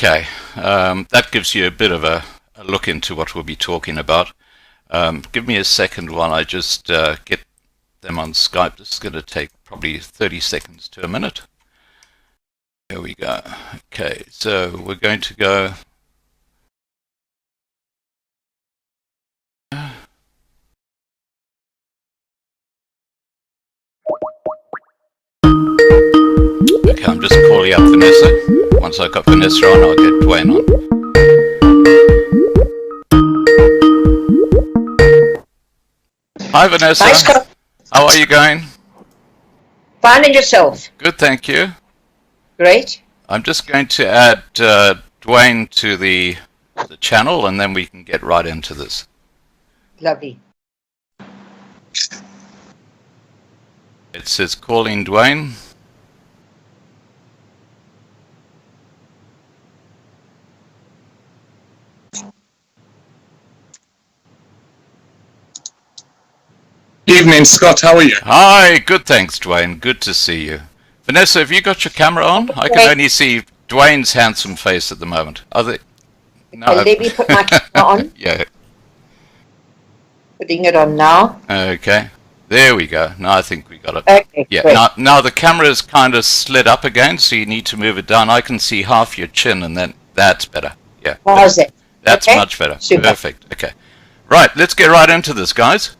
Okay, that gives you a bit of a look into what we'll be talking about. Give me a second while I just get them on Skype. This is going to take probably 30 seconds to a minute. Here we go. Okay, so we're going to go. Okay, I'm just calling up Vanessa. Once I've got Vanessa on, I'll get Dwayne on. Hi Vanessa. Hi Scott. How are you going? Fine, and yourself? Good, thank you. Great. I'm just going to add Dwayne to the channel, and then we can get right into this. Lovely. It says calling Dwayne. Evening, Scott. How are you? Hi, good, thanks, Dwayne. Good to see you. Vanessa, have you got your camera on? I can only see Dwayne's handsome face at the moment. No. Let me put my camera on. Yeah. Putting it on now. Okay. There we go. Now I think we got it. Okay, yeah. great. Now the camera is kind of slid up again, so you need to move it down. I can see half your chin, and then that's better. Yeah. How's it? That's okay? much better. Super. Perfect. Okay. Right. Let's get right into this, guys.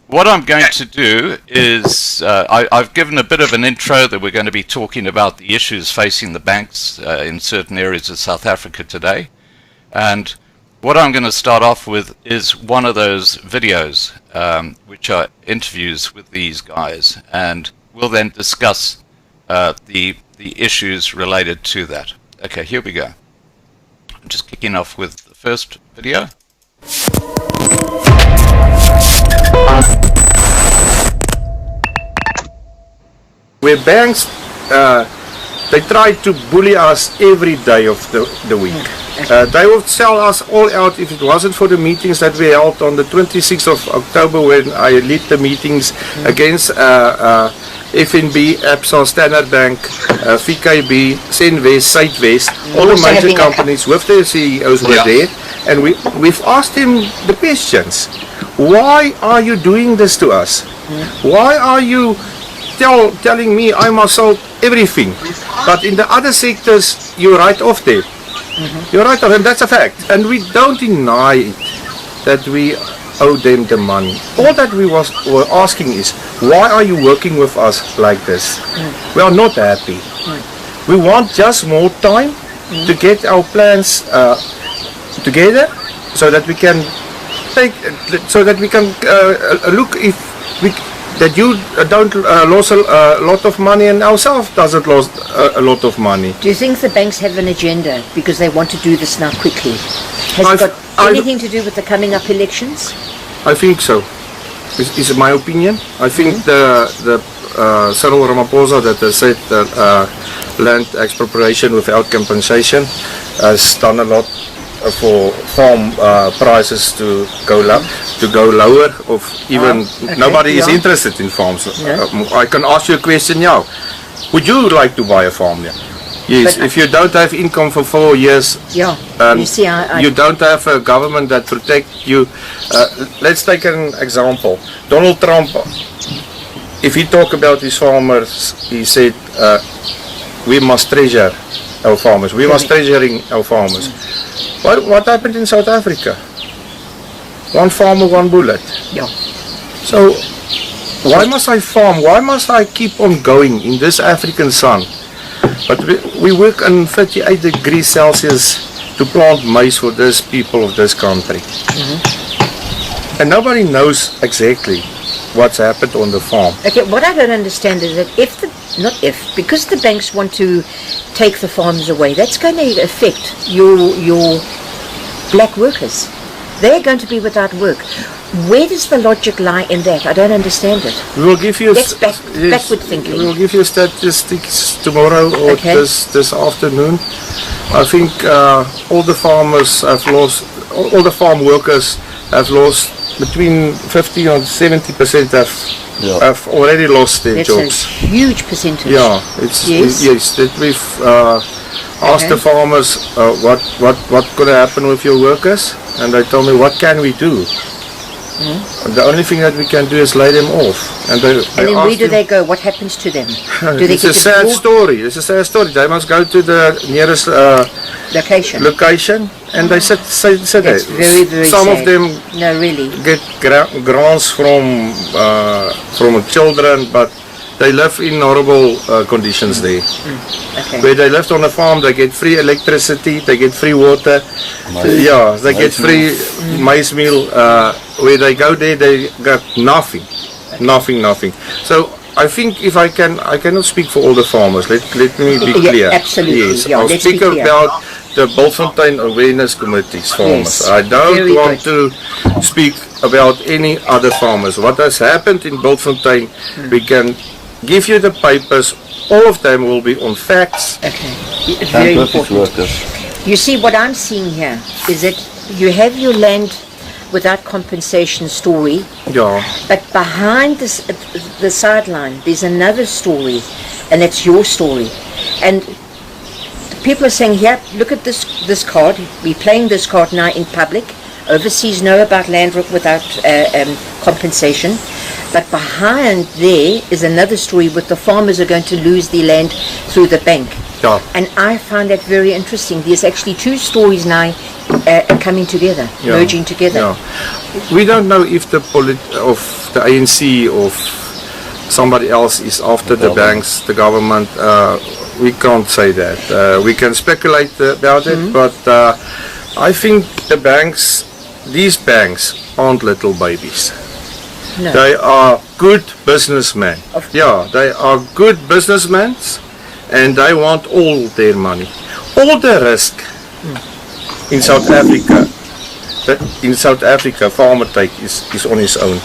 What I'm going to do is I've given a bit of an intro that we're going to be talking about the issues facing the banks in certain areas of South Africa today. And what I'm going to start off with is one of those videos, which are interviews with these guys. And we'll then discuss the issues related to that. Okay, here we go. I'm just kicking off with the first video. Where banks, they try to bully us every day of the week. They would sell us all out if it wasn't for the meetings that we held on the 26th of October when I led the meetings against FNB, ABSA, Standard Bank, VKB, Senwest, Suidwest, all the major companies with their CEOs were there. And we've asked them the questions. Why are you doing this to us? Why are you telling me I must sell everything? But in the other sectors, you're right off there. You're right off, and that's a fact. And we don't deny it, that we owe them the money. All that we were asking is, why are you working with us like this? We are not happy. We want just more time to get our plans together, so that we can look if that you don't lose a lot of money and ourselves doesn't lose a lot of money. Do you think the banks have an agenda because they want to do this now quickly? Has it got anything to do with the coming up elections? I think so. Is my opinion. I think the Cyril Ramaphosa that has said that land expropriation without compensation has done a lot for farm prices to go lower, or even nobody is interested in farms. I can ask you a question now. Would you like to buy a farm now? Yes, but if you don't have income for 4 years, you see, you don't have a government that protects you. Let's take an example. Donald Trump, if he talk about his farmers, he said, we must treasure our farmers. We must treasuring our farmers. What happened in South Africa? One farmer, one bullet. Yeah. So why must I farm? Why must I keep on going in this African sun? But we work in 38 degrees Celsius to plant maize for these people of this country. And nobody knows exactly what's happened on the farm. Okay, what I don't understand is that because the banks want to take the farms away, that's going to affect your black workers. They're going to be without work. Where does the logic lie in that? I don't understand it. We will give you backward thinking. We will give you statistics tomorrow or this afternoon. I think all the farmers have lost, all the farm workers have lost between 50 and 70% have already lost their jobs. That's a huge percentage. Yeah, it's yes that we've asked the farmers what could happen with your workers, and they told me, what can we do? And the only thing that we can do is lay them off. And then where do they go? What happens to them? Do they it's a sad story. It's a sad story. They must go to the nearest location, and they sit there. That's very, very Some sad. of them really get grants from children, but they live in horrible conditions there. Okay. Where they lived on a farm, they get free electricity, they get free water. Yeah, they get free maize meal. Where they go there, they got nothing. So I think if I cannot speak for all the farmers. Let me be clear. Absolutely. Yes, Yeah, I'll let's speak be clear. about the Bultfontein Awareness Committee's farmers. Yes, I don't very want to speak about any other farmers. What has happened in Bultfontein, we can give you the papers. All of them will be on facts. Okay. It's very important. You see, what I'm seeing here is that you have your land without compensation story, Yeah. but behind this, the sideline, there's another story, and it's your story. And people are saying, yeah, look at this card. We're playing this card now in public. Overseas know about land without compensation. But behind there is another story with the farmers are going to lose their land through the bank. Yeah. And I find that very interesting. There's actually two stories now coming together, Yeah. merging together. Yeah. We don't know if the ANC or somebody else is after the banks, the government. We can't say that. We can speculate about it, but I think these banks aren't little babies. No. They are good businessmen. Of Yeah, they are good businessmen, and they want all their money. All the risk in South Africa, farmer take is on his own.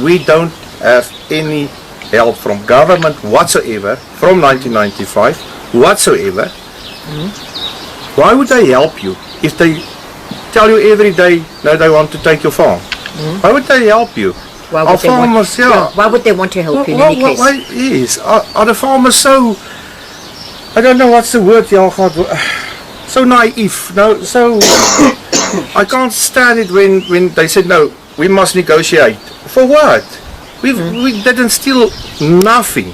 We don't have any help from government whatsoever from 1995 whatsoever. Why would they help you if they tell you every day no, they want to take your farm? Why would they help you? Why Our would, they want, farmers, yeah. why would they want to help you in any case? Yes, are the farmers so, I don't know what's the word, so naive, no, so, I can't stand it when they said, no, we must negotiate. For what? We didn't steal nothing.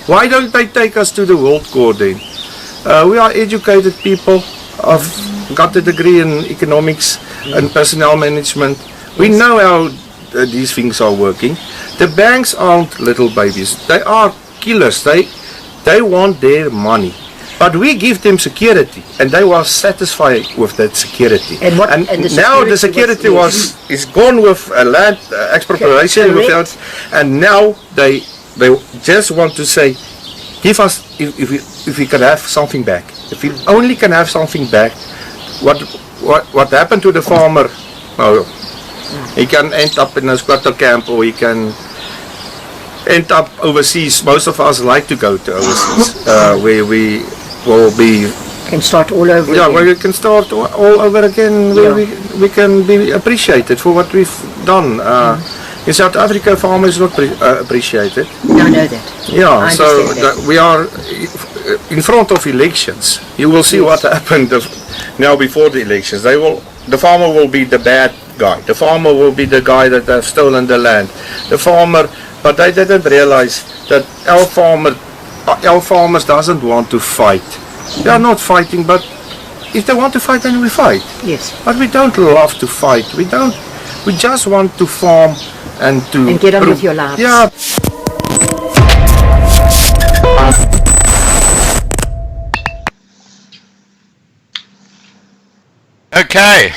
Why don't they take us to the World Court then? We are educated people. I've got a degree in economics and personnel management. We know how these things are working. The banks aren't little babies. They are killers. They want their money. But we give them security, and they were satisfied with that security. And now the security is gone with land expropriation, and now they just want to say, give us if we can have something back. If we only can have something back, what happened to the farmer? Well, he can end up in a squatter camp, or he can end up overseas. Most of us like to go to overseas, where we will be. Can start all over Yeah, again. where we can start all over again, where we can be appreciated for what we've done. In South Africa, farmers not appreciated. No, I know that. Yeah, I so understand that. we are in front of elections. You will see what happened now before the elections. The farmer will be the bad guy. The farmer will be the guy that have stolen the land. The farmer, but they didn't realize that our farmers doesn't want to fight. They are not fighting, but if they want to fight, then we fight. Yes. But we don't love to fight. We just want to farm and get on with your lives. Yeah. Okay.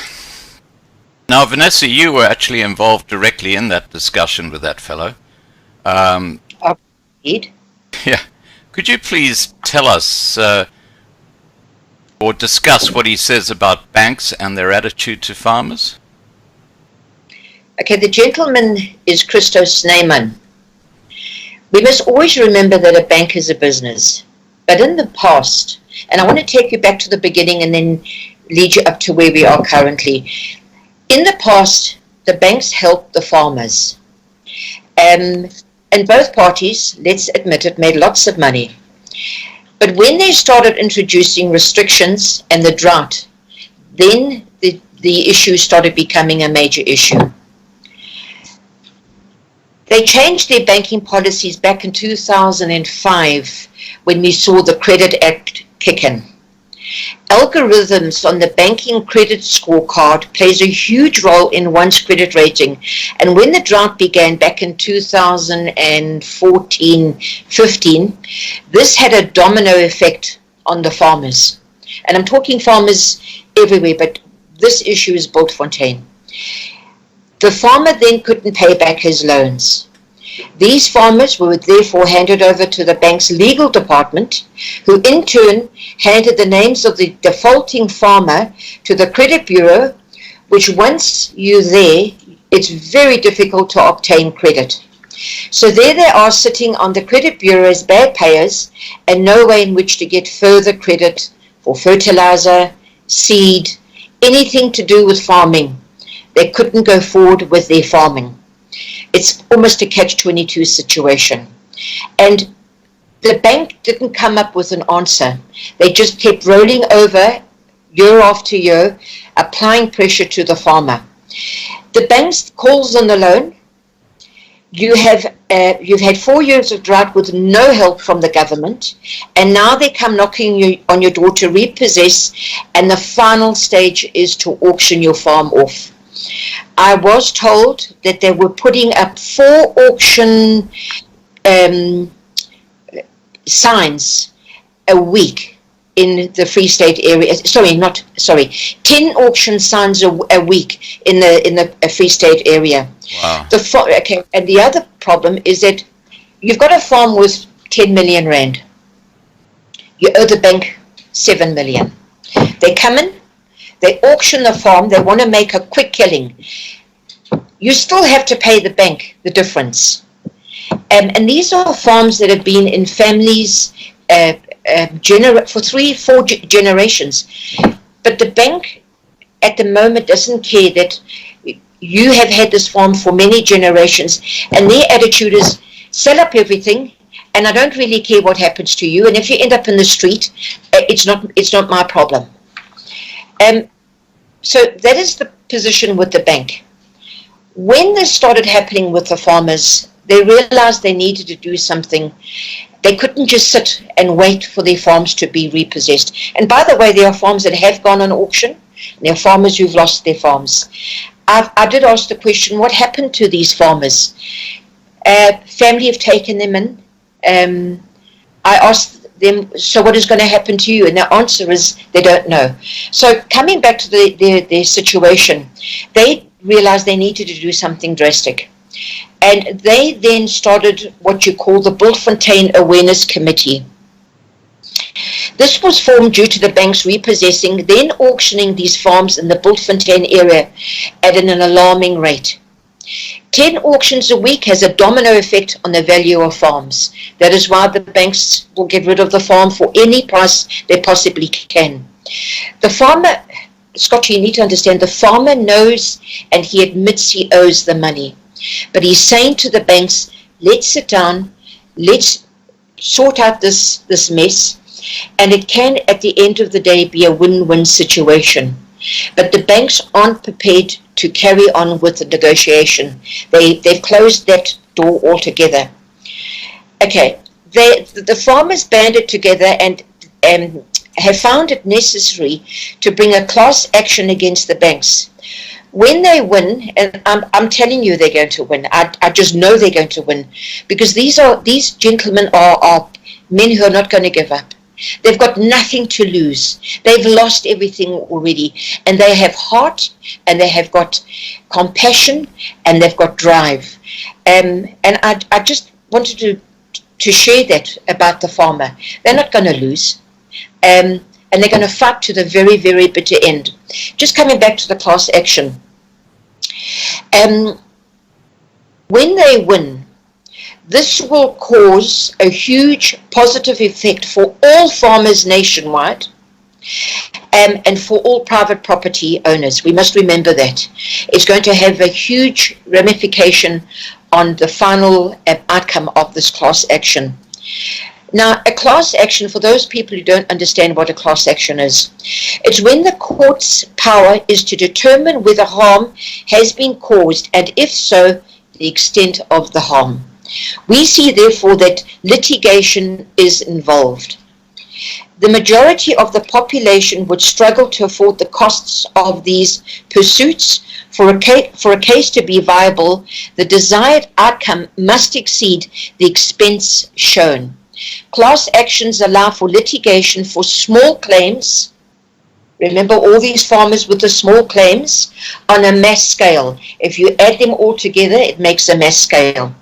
Now, Vanessa, you were actually involved directly in that discussion with that fellow. Indeed. Yeah. Could you please tell us or discuss what he says about banks and their attitude to farmers? Okay, the gentleman is Christos Neyman. We must always remember that a bank is a business. But in the past, and I want to take you back to the beginning and then lead you up to where we are currently. In the past, the banks helped the farmers. And both parties, let's admit it, made lots of money. But when they started introducing restrictions and the drought, then the issue started becoming a major issue. They changed their banking policies back in 2005 when we saw the Credit Act kick in. Algorithms on the banking credit scorecard plays a huge role in one's credit rating. And when the drought began back in 2014-15, this had a domino effect on the farmers. And I'm talking farmers everywhere, but this issue is Bultfontein. The farmer then couldn't pay back his loans. These farmers were therefore handed over to the bank's legal department, who in turn handed the names of the defaulting farmer to the credit bureau, which once you're there, it's very difficult to obtain credit. So there they are sitting on the credit bureau as bad payers and no way in which to get further credit for fertilizer, seed, anything to do with farming. They couldn't go forward with their farming. It's almost a catch-22 situation. And the bank didn't come up with an answer. They just kept rolling over year after year, applying pressure to the farmer. The bank's calls on the loan. You've had 4 years of drought with no help from the government, and now they come knocking on your door to repossess, and the final stage is to auction your farm off. I was told that they were putting up 4 auction signs a week in the Free State area. 10 auction signs a week in the Free State area. Wow. Okay, and the other problem is that you've got a farm worth 10 million rand. You owe the bank 7 million. They come in, they auction the farm, they want to make a quick killing. You still have to pay the bank the difference. And these are farms that have been in families for 3-4 generations. But the bank at the moment doesn't care that you have had this farm for many generations, and their attitude is sell up everything, and I don't really care what happens to you, and if you end up in the street, it's not my problem. So that is the position with the bank. When this started happening with the farmers, they realized they needed to do something. They couldn't just sit and wait for their farms to be repossessed. And by the way, there are farms that have gone on auction, and there are farmers who've lost their farms. I did ask the question, what happened to these farmers? Family have taken them in. I asked them, so what is going to happen to you? And the answer is they don't know. So coming back to their situation, they realized they needed to do something drastic. And they then started what you call the Bultfontein Awareness Committee. This was formed due to the banks repossessing, then auctioning these farms in the Bultfontein area at an alarming rate. 10 auctions a week has a domino effect on the value of farms. That is why the banks will get rid of the farm for any price they possibly can. The farmer, Scott, you need to understand, the farmer knows and he admits he owes the money. But he's saying to the banks, let's sit down, let's sort out this mess, and it can, at the end of the day, be a win-win situation. But the banks aren't prepared to carry on with the negotiation. They've closed that door altogether. Okay, the farmers banded together and have found it necessary to bring a class action against the banks. When they win, and I'm telling you they're going to win, I just know they're going to win, because these gentlemen are men who are not going to give up. They've got nothing to lose. They've lost everything already, and they have heart, and they have got compassion, and they've got drive. And I just wanted to share that about the farmer. They're not going to lose. And they're going to fight to the very, very bitter end. Just coming back to the class action. When they win, this will cause a huge positive effect for all farmers nationwide and for all private property owners. We must remember that. It's going to have a huge ramification on the final outcome of this class action. Now, a class action, for those people who don't understand what a class action is, it's when the court's power is to determine whether harm has been caused, and if so, the extent of the harm. We see, therefore, that litigation is involved. The majority of the population would struggle to afford the costs of these pursuits. For a case to be viable, the desired outcome must exceed the expense shown. Class actions allow for litigation for small claims. Remember, all these farmers with the small claims on a mass scale. If you add them all together, it makes a mass scale.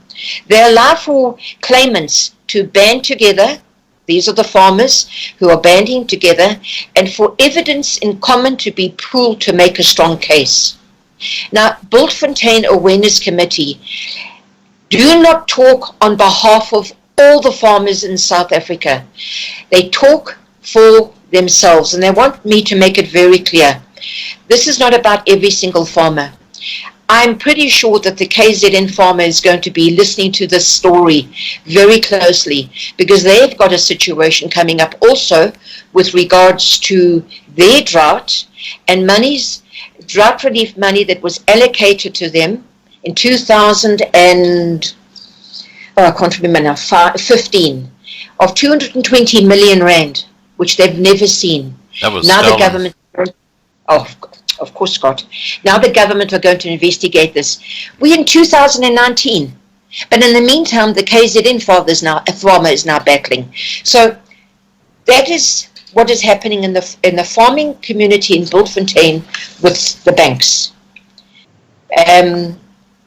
They allow for claimants to band together. These are the farmers who are banding together, and for evidence in common to be pooled to make a strong case. Now, Bultfontein Awareness Committee do not talk on behalf of all the farmers in South Africa. They talk for themselves, and they want me to make it very clear. This is not about every single farmer. I'm pretty sure that the KZN farmer is going to be listening to this story very closely, because they've got a situation coming up also with regards to their drought and drought relief money that was allocated to them in 2000 and I can't remember now, 15, of 220 million rand, which they've never seen. That was now stolen. The government, of course, Scott. Now the government are going to investigate this. We're in 2019, but in the meantime, the KZN farmer is now battling. So that is what is happening in the farming community in Bultfontein with the banks.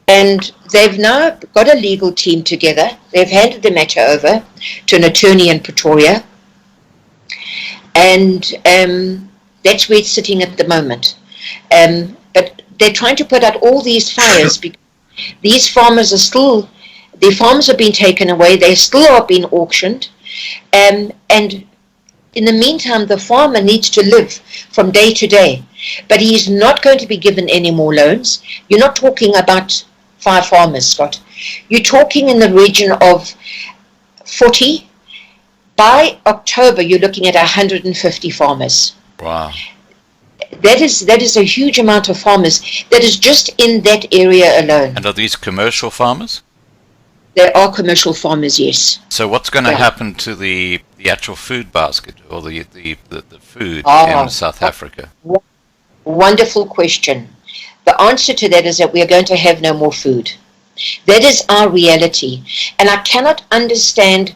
And they've now got a legal team together. They've handed the matter over to an attorney in Pretoria. And that's where it's sitting at the moment. But they're trying to put out all these fires because these farmers their farms are being taken away. They still are being auctioned. And in the meantime, the farmer needs to live from day to day. But he's not going to be given any more loans. You're not talking about 5 farmers, Scott. You're talking in the region of 40. By October, you're looking at 150 farmers. Wow. That is a huge amount of farmers. That is just in that area alone. And are these commercial farmers? There are commercial farmers, yes. So what's going to happen to the actual food basket, or the food in South Africa? Wonderful question. The answer to that is that we are going to have no more food. That is our reality. And I cannot understand,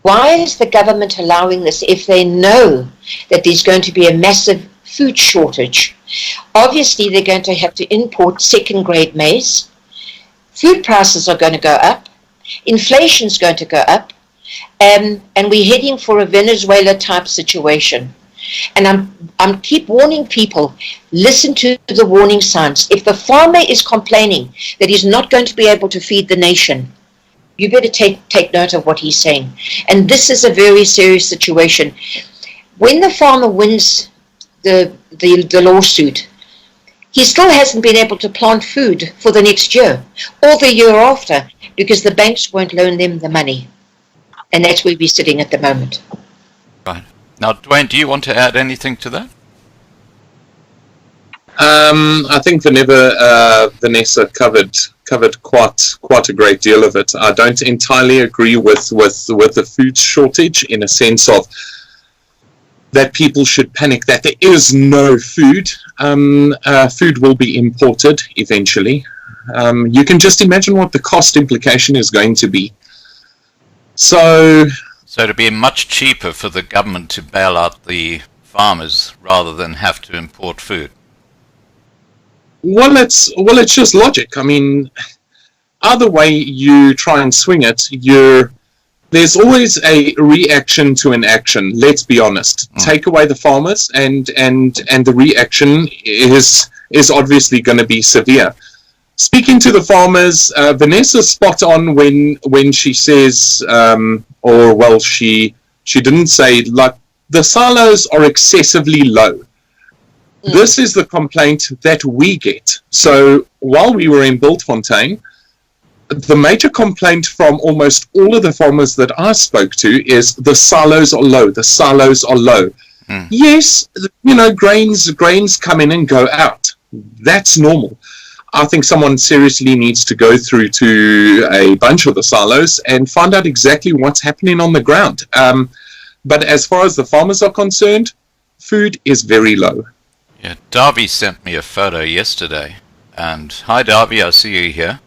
why is the government allowing this if they know that there's going to be a massive food shortage? Obviously, they're going to have to import second-grade maize. Food prices are going to go up. Inflation's going to go up. And we're heading for a Venezuela-type situation. And I'm keep warning people, listen to the warning signs. If the farmer is complaining that he's not going to be able to feed the nation, you better take note of what he's saying. And this is a very serious situation. When the farmer wins the lawsuit, he still hasn't been able to plant food for the next year or the year after, because the banks won't loan them the money. And that's where we're sitting at the moment. Right. Now, Dwayne, do you want to add anything to that? I think Vanessa covered quite a great deal of it. I don't entirely agree with the food shortage, in a sense of that people should panic that there is no food. Food will be imported eventually. You can just imagine what the cost implication is going to be. So it'd be much cheaper for the government to bail out the farmers rather than have to import food. Well, it's just logic. I mean, either way you try and swing it, there's always a reaction to an action. Let's be honest. Take away the farmers, and the reaction is obviously going to be severe. Speaking to the farmers, Vanessa's spot on when she says, she didn't say, like, the silos are excessively low. This is the complaint that we get. So while we were in Bultfontein, the major complaint from almost all of the farmers that I spoke to is the silos are low. The silos are low. Yes, grains come in and go out. That's normal. I think someone seriously needs to go through to a bunch of the silos and find out exactly what's happening on the ground. But as far as the farmers are concerned, food is very low. Yeah, Darby sent me a photo yesterday, and hi Darby, I see you here,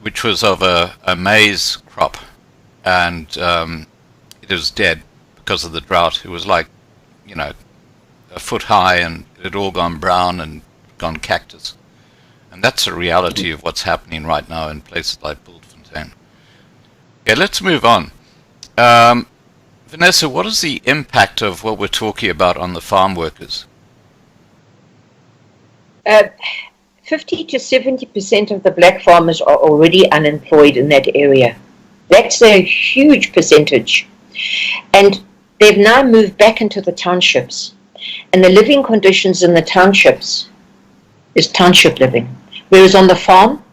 which was of a maize crop, and it was dead because of the drought. It was like, a foot high, and it had all gone brown and gone cactus. And that's a reality of what's happening right now in places like Bultfontein. Okay, let's move on. Vanessa, what is the impact of what we're talking about on the farm workers? 50 to 70% of the black farmers are already unemployed in that area. That's a huge percentage. And they've now moved back into the townships. And the living conditions in the townships is township living. Whereas on the farm,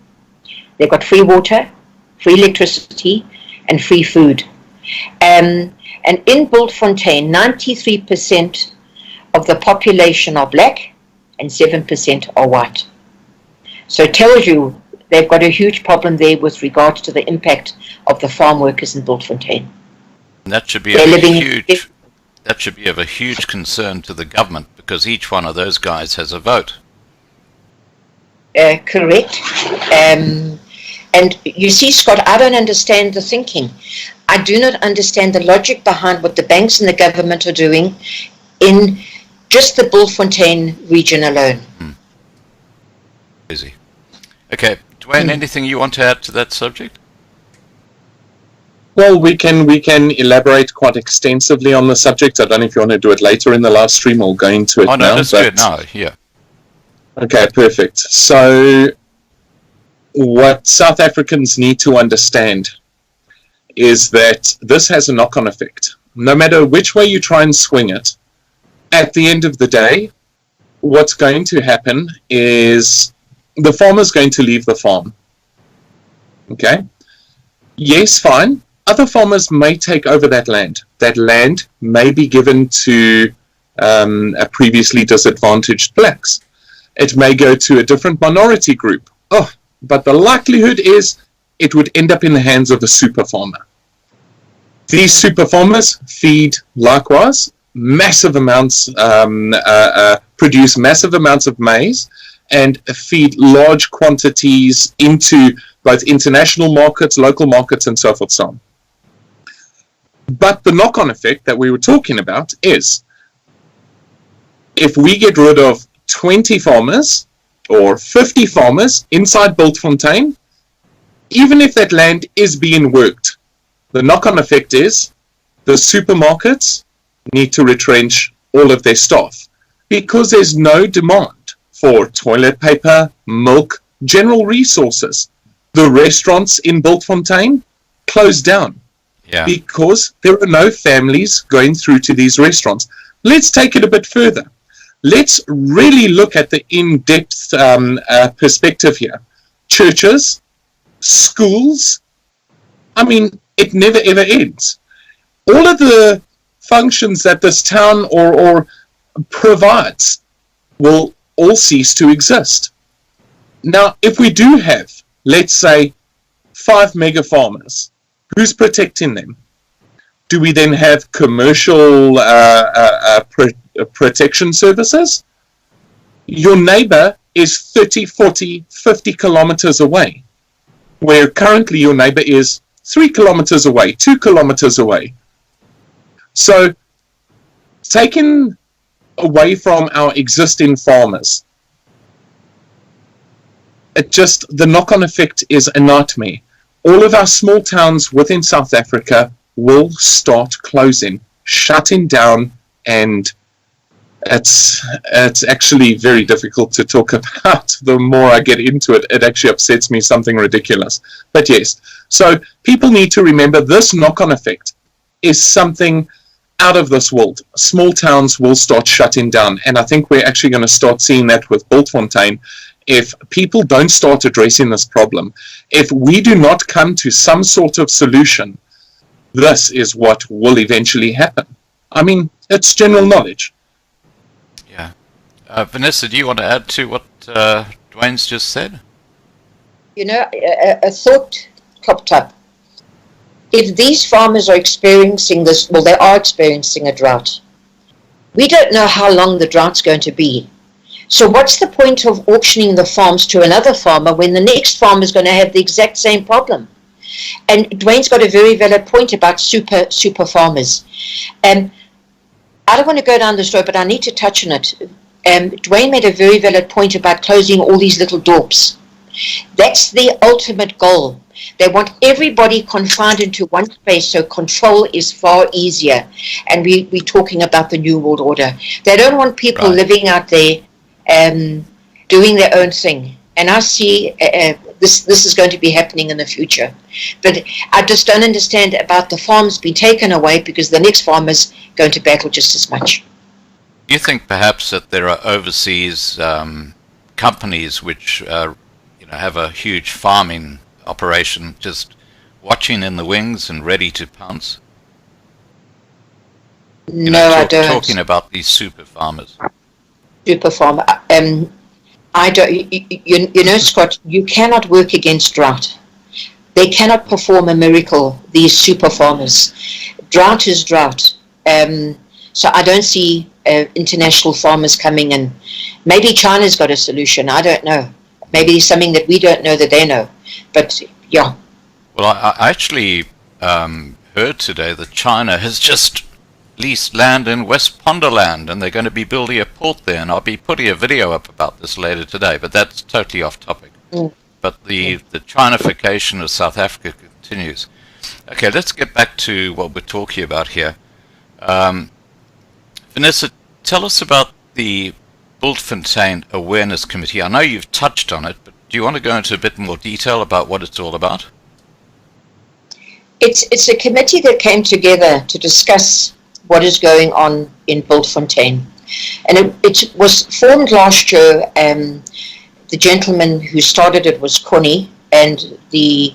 they've got free water, free electricity, and free food. And in Bultfontein, 93% of the population are black and 7% are white. So it tells you they've got a huge problem there with regards to the impact of the farm workers in Bultfontein. And that should be of a huge concern to the government, because each one of those guys has a vote. Correct. And you see, Scott, I don't understand the thinking. I do not understand the logic behind what the banks and the government are doing in just the Bultfontein region alone. Easy. Okay, Dwayne, anything you want to add to that subject? Well, we can elaborate quite extensively on the subject. I don't know if you want to do it later in the live stream or go into it now. Oh, no, let's do it now, yeah. Okay, perfect. So what South Africans need to understand is that this has a knock-on effect. No matter which way you try and swing it, at the end of the day, what's going to happen is the farmer's going to leave the farm. Okay? Yes, fine. Other farmers may take over that land. That land may be given to a previously disadvantaged blacks. It may go to a different minority group. Oh, but the likelihood is it would end up in the hands of a super farmer. These super farmers feed, likewise, massive amounts, produce massive amounts of maize and feed large quantities into both international markets, local markets, and so forth, so on. But the knock-on effect that we were talking about is, if we get rid of 20 farmers or 50 farmers inside Bultfontein, even if that land is being worked, the knock-on effect is the supermarkets need to retrench all of their staff because there's no demand for toilet paper, milk, general resources. The restaurants in Bultfontein closed down because there are no families going through to these restaurants. Let's take it a bit further. Let's really look at the in-depth perspective here. Churches, schools, I mean, it never ever ends. All of the functions that this town or provides will all cease to exist. Now, if we do have, let's say, 5 mega farmers, who's protecting them? Do we then have commercial protection services? Your neighbor is 30, 40, 50 kilometers away, where currently your neighbor is 3 kilometers away, 2 kilometers away. So, taken away from our existing farmers, the knock-on effect is a nightmare. All of our small towns within South Africa will start closing, shutting down, and it's actually very difficult to talk about. The more I get into it, it actually upsets me, something ridiculous. But yes, so people need to remember this knock-on effect is something out of this world. Small towns will start shutting down, and I think we're actually going to start seeing that with Bultfontein if people don't start addressing this problem, if we do not come to some sort of solution, this is what will eventually happen. I mean, it's general knowledge. Yeah. Vanessa, do you want to add to what Dwayne's just said? You know, a thought popped up. If these farmers are experiencing this, well, they are experiencing a drought. We don't know how long the drought's going to be. So what's the point of auctioning the farms to another farmer when the next farmer is going to have the exact same problem? And Dwayne's got a very valid point about super farmers. I don't want to go down this road, but I need to touch on it. Dwayne made a very valid point about closing all these little dorps. That's the ultimate goal. They want everybody confined into one space, so control is far easier. And we're talking about the New World Order. They don't want people living out there doing their own thing. And I see this is going to be happening in the future. But I just don't understand about the farms being taken away because the next farmer's going to battle just as much. Do you think perhaps that there are overseas companies which have a huge farming operation just watching in the wings and ready to pounce? I don't. Talking about these super farmers. Super farmer. I don't. You know, Scott, you cannot work against drought. They cannot perform a miracle, these super farmers. Drought is drought. So I don't see international farmers coming in. Maybe China's got a solution. I don't know. Maybe it's something that we don't know that they know. But, yeah. Well, I actually heard today that China has just leased land in West Ponderland, and they're going to be building a port there, and I'll be putting a video up about this later today, but that's totally off topic. But the Chinification of South Africa continues. Okay, let's get back to what we're talking about here. Vanessa, tell us about the Bultfontein Awareness Committee. I know you've touched on it, but do you want to go into a bit more detail about what it's all about? It's a committee that came together to discuss what is going on in Bultfontein. And it was formed last year. The gentleman who started it was Connie, and the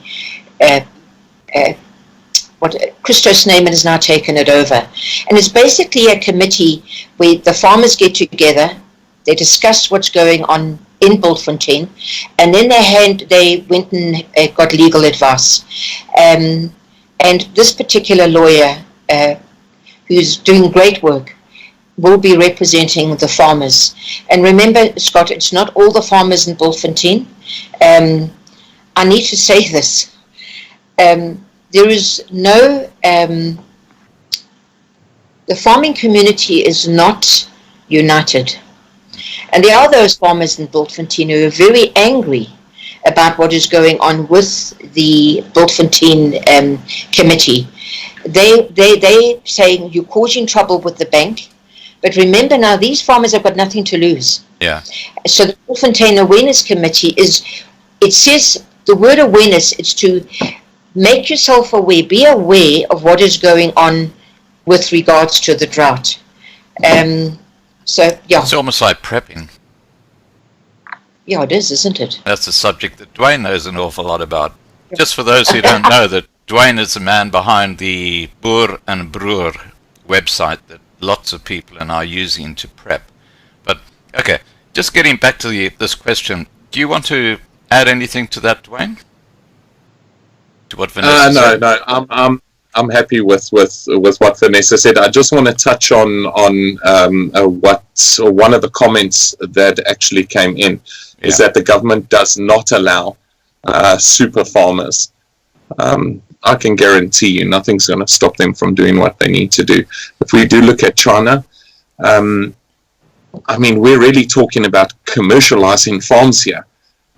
Christos Neyman has now taken it over. And it's basically a committee where the farmers get together, they discuss what's going on in Bultfontein, and then they went and got legal advice. And this particular lawyer, who's doing great work, will be representing the farmers. And remember, Scott, it's not all the farmers in Bultfontein. I need to say this. There is no... the farming community is not united. And there are those farmers in Bultfontein who are very angry about what is going on with the Bultfontein committee. They saying you're causing trouble with the bank. But remember now, these farmers have got nothing to lose. Yeah. So the Bultfontein Awareness Committee it says the word awareness, it's to make yourself aware, be aware of what is going on with regards to the drought. So, yeah. It's almost like prepping. Yeah, it is, isn't it? That's a subject that Dwayne knows an awful lot about. Just for those who don't know, that Dwayne is the man behind the Boer and Broer website that lots of people are now using to prep. But, okay, just getting back to this question, do you want to add anything to that, Dwayne? To what Vanessa said? No, I'm happy with what Vanessa said. I just want to touch on one of the comments that actually came in, is that the government does not allow super farmers. I can guarantee you nothing's going to stop them from doing what they need to do. If we do look at China, I mean, we're really talking about commercializing farms here.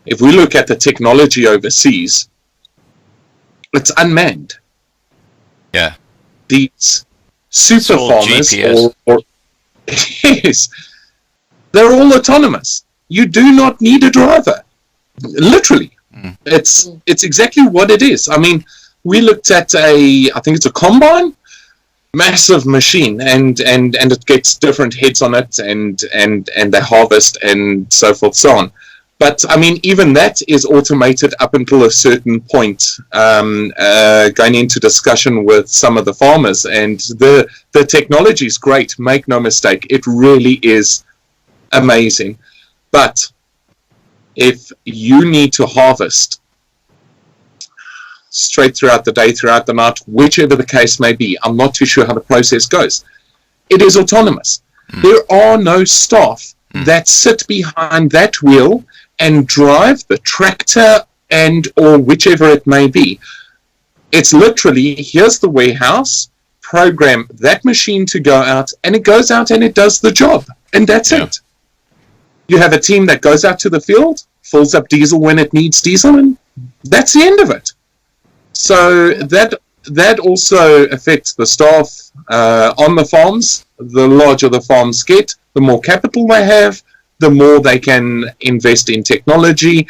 If we look at the technology overseas, it's unmanned. Yeah. These super farmers, yes, they're all autonomous. You do not need a driver. Literally. It's exactly what it is. I mean, we looked at I think it's a combine, massive machine, and it gets different heads on it, and they harvest and so forth, so on. But I mean, even that is automated up until a certain point, going into discussion with some of the farmers. And the technology is great, make no mistake. It really is amazing. But if you need to harvest straight throughout the day, throughout the night, whichever the case may be, I'm not too sure how the process goes. It is autonomous. There are no staff that sit behind that wheel and drive the tractor and or whichever it may be. It's literally, here's the warehouse, program that machine to go out, and it goes out and it does the job, and that's it. You have a team that goes out to the field, fills up diesel when it needs diesel, and that's the end of it. So that also affects the staff on the farms. The larger the farms get, the more capital they have, the more they can invest in technology.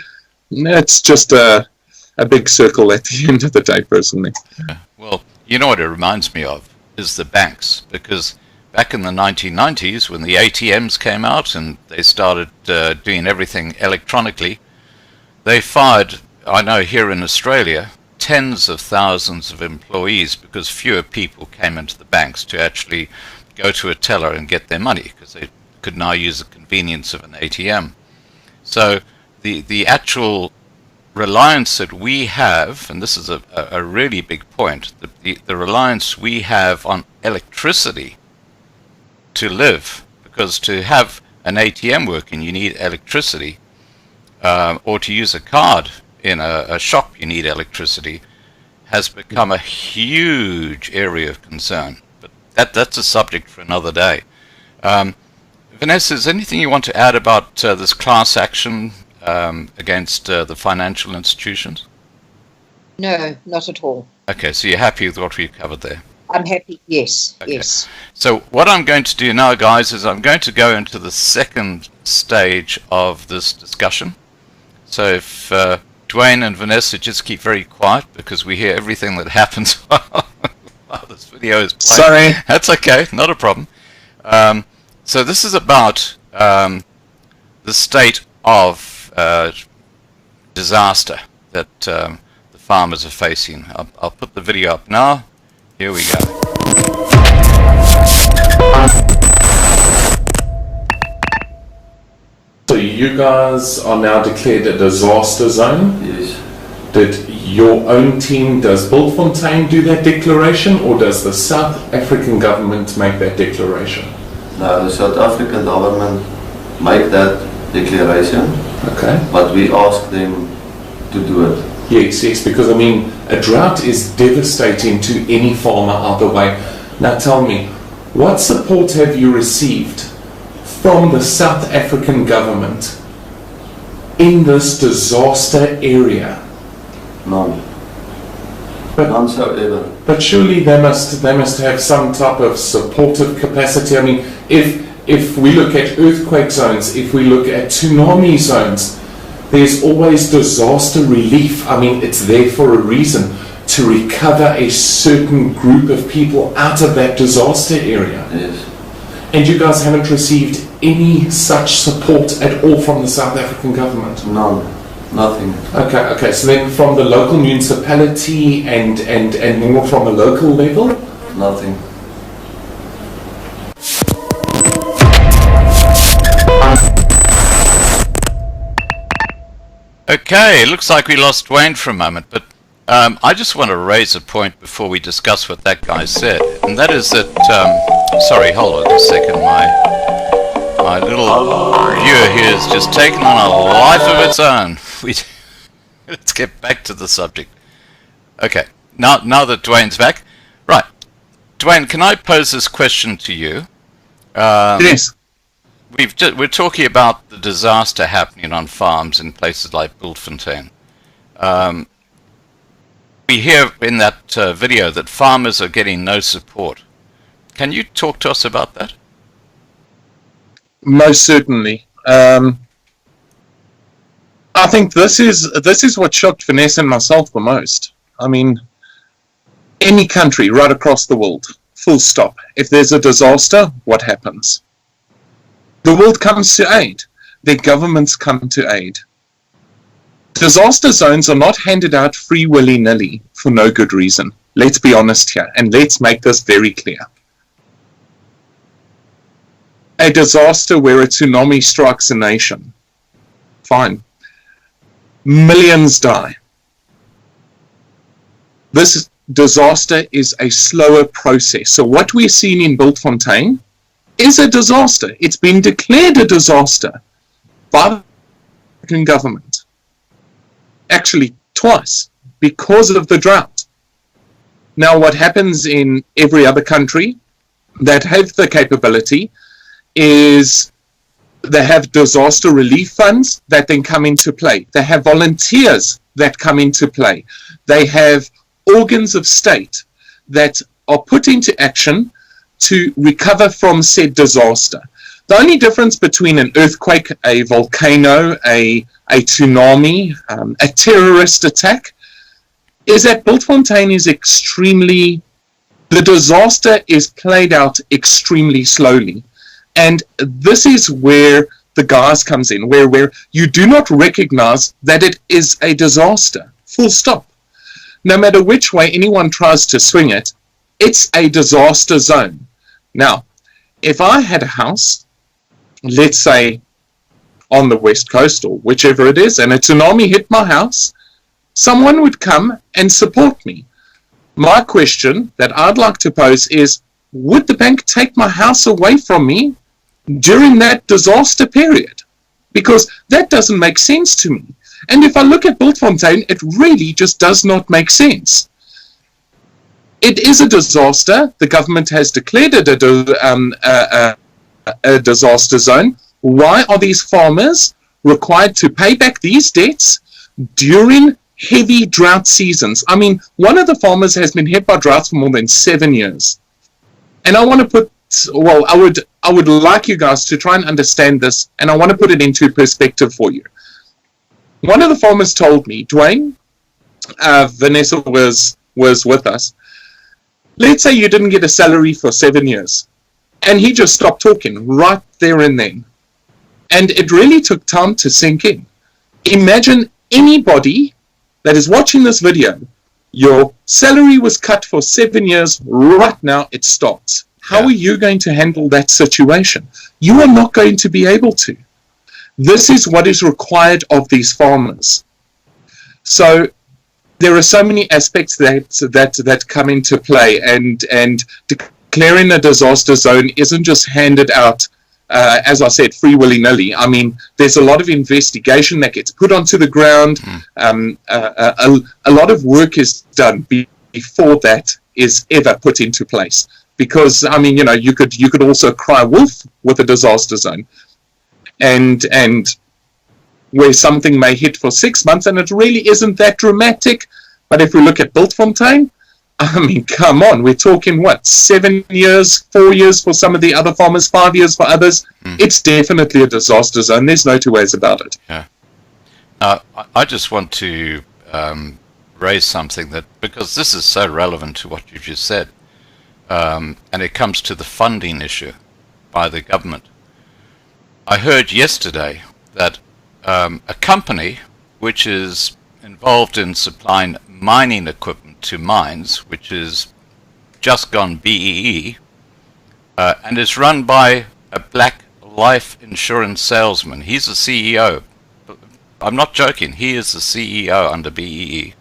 It's just a big circle at the end of the day, personally. Yeah. Well, you know what it reminds me of is the banks, because back in the 1990s when the ATMs came out and they started doing everything electronically, they fired, I know here in Australia, tens of thousands of employees because fewer people came into the banks to actually go to a teller and get their money, because they could now use the convenience of an ATM. So the actual reliance that we have, and this is a really big point, the reliance we have on electricity to live, because to have an ATM working you need electricity, or to use a card in a shop you need electricity, has become a huge area of concern. But that's a subject for another day. Vanessa, is there anything you want to add about this class action against the financial institutions? No, not at all. Okay, so you're happy with what we've covered there? I'm happy, yes, Okay. yes. So what I'm going to do now, guys, is I'm going to go into the second stage of this discussion. So if Dwayne and Vanessa just keep very quiet, because we hear everything that happens while this video is playing. Sorry. That's okay, not a problem. So this is about the state of disaster that the farmers are facing. I'll put the video up now. Here we go. So you guys are now declared a disaster zone? Yes. Did your own team, does Bultfontein do that declaration, or does the South African government make that declaration? Now the South African government make that declaration, Okay. but we ask them to do it. Yes, because I mean, a drought is devastating to any farmer either way. Now tell me, what support have you received from the South African government in this disaster area? None. But- None so ever. But surely they must have some type of supportive capacity. I mean, if we look at earthquake zones, if we look at tsunami zones, there's always disaster relief. I mean, it's there for a reason, to recover a certain group of people out of that disaster area. Yes. And you guys haven't received any such support at all from the South African government? None. Nothing. Okay, so then from the local municipality and more from a local level? Nothing. Okay, looks like we lost Dwayne for a moment, but I just want to raise a point before we discuss what that guy said, and that is that, sorry, hold on a second, my little viewer here has just taken on a life of its own. Let's get back to the subject. Okay, now that Dwayne's back, right, Dwayne, can I pose this question to you? Yes. We're talking about the disaster happening on farms in places like Bultfontein. We hear in that video that farmers are getting no support. Can you talk to us about that? Most certainly. I think this is what shocked Vanessa and myself the most. I mean, any country right across the world, full stop. If there's a disaster, what happens? The world comes to aid. Their governments come to aid. Disaster zones are not handed out free willy-nilly for no good reason. Let's be honest here, and let's make this very clear. A disaster where a tsunami strikes a nation, fine. Millions die. This disaster is a slower process. So what we're seeing in Bultfontein is a disaster. It's been declared a disaster by the American government. Actually, twice, because of the drought. Now, what happens in every other country that have the capability is they have disaster relief funds that then come into play. They have volunteers that come into play. They have organs of state that are put into action to recover from said disaster. The only difference between an earthquake, a volcano, a tsunami, a terrorist attack, is that Bultfontein is the disaster is played out extremely slowly. And this is where the gas comes in, where you do not recognize that it is a disaster, full stop. No matter which way anyone tries to swing it, it's a disaster zone. Now, if I had a house, let's say on the west coast or whichever it is, and a tsunami hit my house, someone would come and support me. My question that I'd like to pose is, would the bank take my house away from me during that disaster period? Because that doesn't make sense to me. And if I look at Bultfontein, it really just does not make sense. It is a disaster. The government has declared it a disaster zone. Why are these farmers required to pay back these debts during heavy drought seasons? I mean, one of the farmers has been hit by droughts for more than 7 years. And I want to put, well, I would like you guys to try and understand this, and I want to put it into perspective for you. One of the farmers told me, Dwayne, Vanessa was with us, let's say you didn't get a salary for 7 years, and he just stopped talking right there and then. And it really took time to sink in. Imagine anybody that is watching this video, your salary was cut for 7 years, right now it stops. How are you going to handle that situation? You are not going to be able to. This is what is required of these farmers. So there are so many aspects that come into play, and declaring a disaster zone isn't just handed out, as I said, free willy-nilly. I mean, there's a lot of investigation that gets put onto the ground. A lot of work is done before that is ever put into place. Because, I mean, you know, you could also cry wolf with a disaster zone. And where something may hit for 6 months and it really isn't that dramatic. But if we look at Bultfontein, I mean, come on, we're talking what, 7 years, 4 years for some of the other farmers, 5 years for others. It's definitely a disaster zone. There's no two ways about it. Yeah. I just want to raise something that, because this is so relevant to what you just said, and it comes to the funding issue by the government. I heard yesterday that a company which is involved in supplying mining equipment to mines, which is just gone BEE, and is run by a black life insurance salesman. He's the CEO. I'm not joking. He is the CEO under BEE.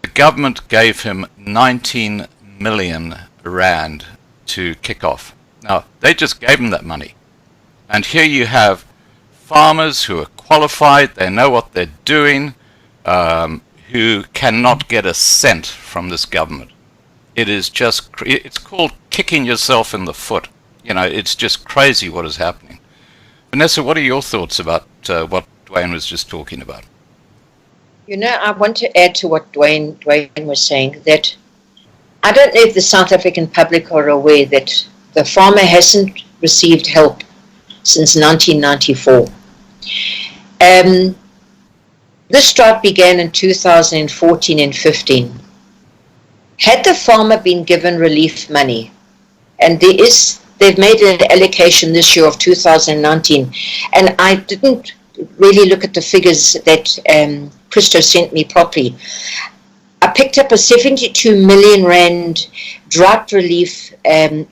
The government gave him 19 million rand to kick off. Now, they just gave him that money. And here you have farmers who are qualified, they know what they're doing, who cannot get a cent from this government. It is just, it's called kicking yourself in the foot. You know, it's just crazy what is happening. Vanessa, what are your thoughts about what Dwayne was just talking about? You know, I want to add to what Dwayne was saying, that I don't know if the South African public are aware that the farmer hasn't received help since 1994. This drought began in 2014 and 15. Had the farmer been given relief money, and they've made an allocation this year of 2019, and I didn't really look at the figures that Christo sent me properly. I picked up a 72 million rand drought relief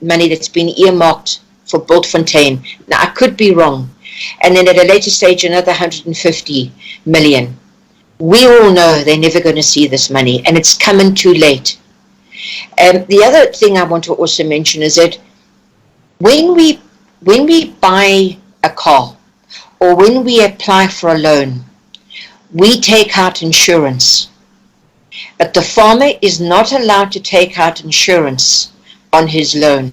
money that's been earmarked for Bultfontein. Now, I could be wrong. And then at a later stage, another 150 million. We all know they're never going to see this money, and it's coming too late. The other thing I want to also mention is that when we buy a car or when we apply for a loan, we take out insurance. But the farmer is not allowed to take out insurance on his loan.